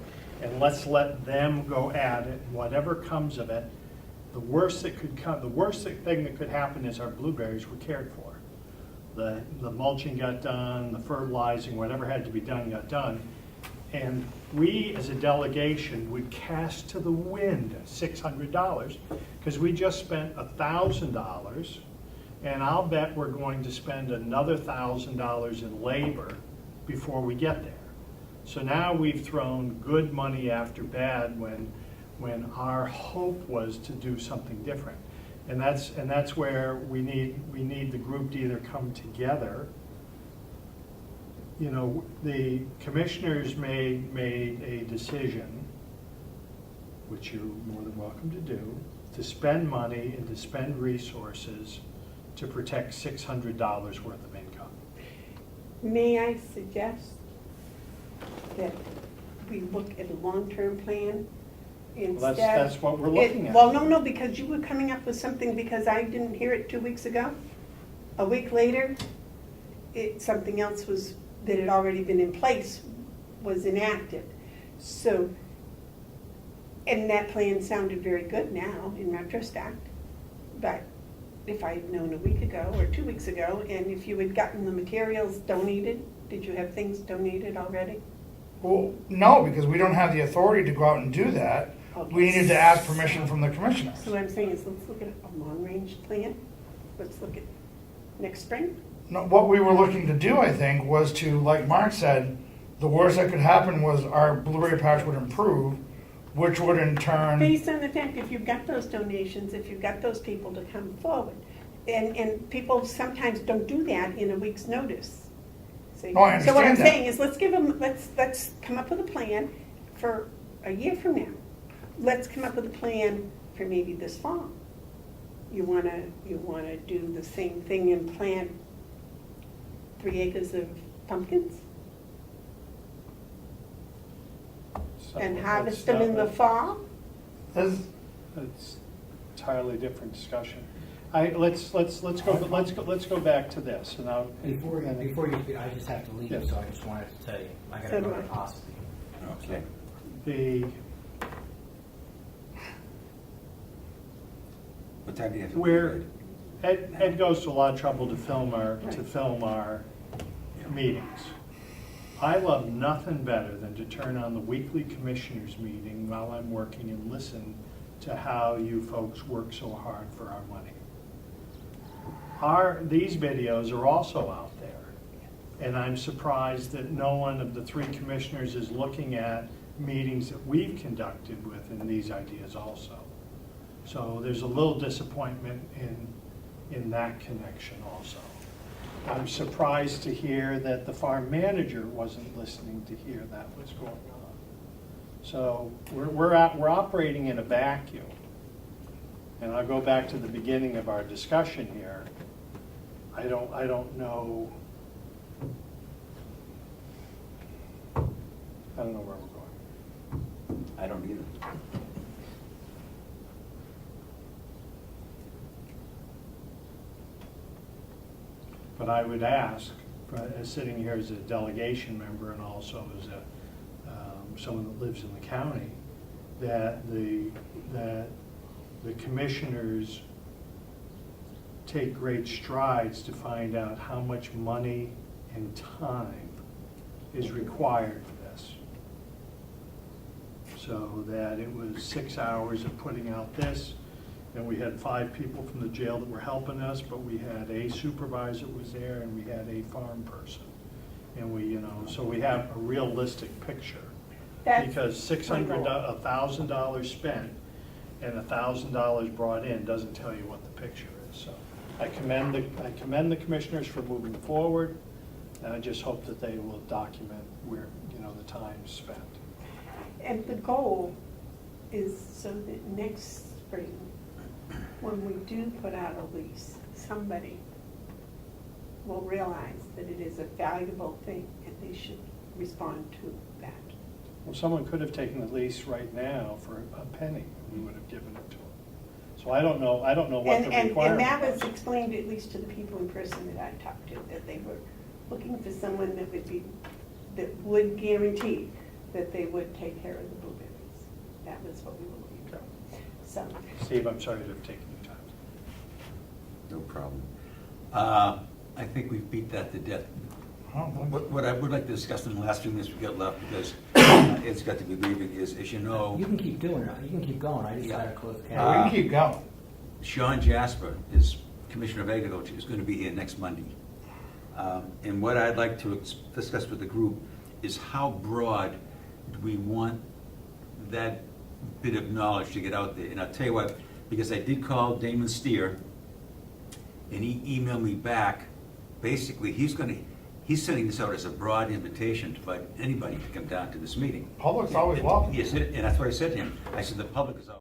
and let's let them go at it. Whatever comes of it, the worst thing that could happen is our blueberries were cared for. The mulching got done, the fertilizing, whatever had to be done got done. And we, as a delegation, would cast to the wind $600 because we just spent $1,000, and I'll bet we're going to spend another $1,000 in labor before we get there. So now we've thrown good money after bad when our hope was to do something different. And that's where we need the group to either come together. You know, the commissioners made a decision, which you're more than welcome to do, to spend money and to spend resources to protect $600 worth of income. May I suggest that we look at a long-term plan instead? That's what we're looking at. Well, no, because you were coming up with something, because I didn't hear it 2 weeks ago. A week later, something else that had already been in place was enacted. So, and that plan sounded very good now in retrospect, but if I had known a week ago or 2 weeks ago, and if you had gotten the materials donated, did you have things donated already? Well, no, because we don't have the authority to go out and do that. Okay. We needed to ask permission from the commissioners. So what I'm saying is, let's look at a long-range plan. Let's look at next spring. No, what we were looking to do, I think, was to, like Mark said, the worst that could happen was our blueberry patch would improve, which would in turn. Based on the fact, if you've got those donations, if you've got those people to come forward, and people sometimes don't do that in a week's notice. See? No, I understand So what I'm that. saying is, let's come up with a plan for a year from now. Let's come up with a plan for maybe this fall. You wanna do the same thing and plant 3 acres of pumpkins So and that's harvest them in the not- fall? This- It's entirely different discussion. Let's go back to this, and I'll. Before you, I just have to leave, Yes. so I just wanted to tell you, I So gotta do go to I. Ossipee. Okay. What time do you have to Where leave? Ed goes to a lot of trouble to film our Yeah. meetings. I love nothing better than to turn on the weekly commissioners meeting while I'm working and listen to how you folks work so hard for our money. These videos are also out there, and I'm surprised that no one of the 3 commissioners is looking at meetings that we've conducted within these ideas also. So there's a little disappointment in that connection also. I'm surprised to hear that the farm manager wasn't listening to hear that was going on. So we're operating in a vacuum. And I'll go back to the beginning of our discussion here. I don't know where we're going. I don't either. But I would ask, as sitting here as a delegation member and also as someone that lives in the county, that the commissioners take great strides to find out how much money and time is required for this. So that it was 6 hours of putting out this, and we had 5 people from the jail that were helping us, but we had a supervisor was there, and we had a farm person. And we, you know, so we have a realistic picture. That's Because my goal. $1,000 spent and $1,000 brought in doesn't tell you what the picture is. So I commend the commissioners for moving forward, and I just hope that they will document where, you know, the time spent. And the goal is so that next spring, when we do put out a lease, somebody will realize that it is a valuable thing and they should respond to that. Well, someone could have taken the lease right now for a penny, we would have given it to them. So I don't know what the requirement And that was was. explained at least to the people in person that I talked to, that they were looking for someone that would guarantee that they would take care of the blueberries. That was what we were looking for. So, Steve, I'm sorry to have taken your time. No problem. I think we've beat that to death. What I would like to discuss in the last few minutes we got left, because it's got to be leaving, is, as you know, You can keep doing it, you can keep going, I just Yeah. gotta close the We camera. can keep going. Sean Jasper is Commissioner of Agriculture, is going to be here next Monday. And what I'd like to discuss with the group is how broad do we want that bit of knowledge to get out there? And I'll tell you what, because I did call Damon Steer, and he emailed me back. Basically, he's sending this out as a broad invitation to invite anybody to come down to this meeting. Public's always welcome. Yes, and that's what I said to him. I said, the public is always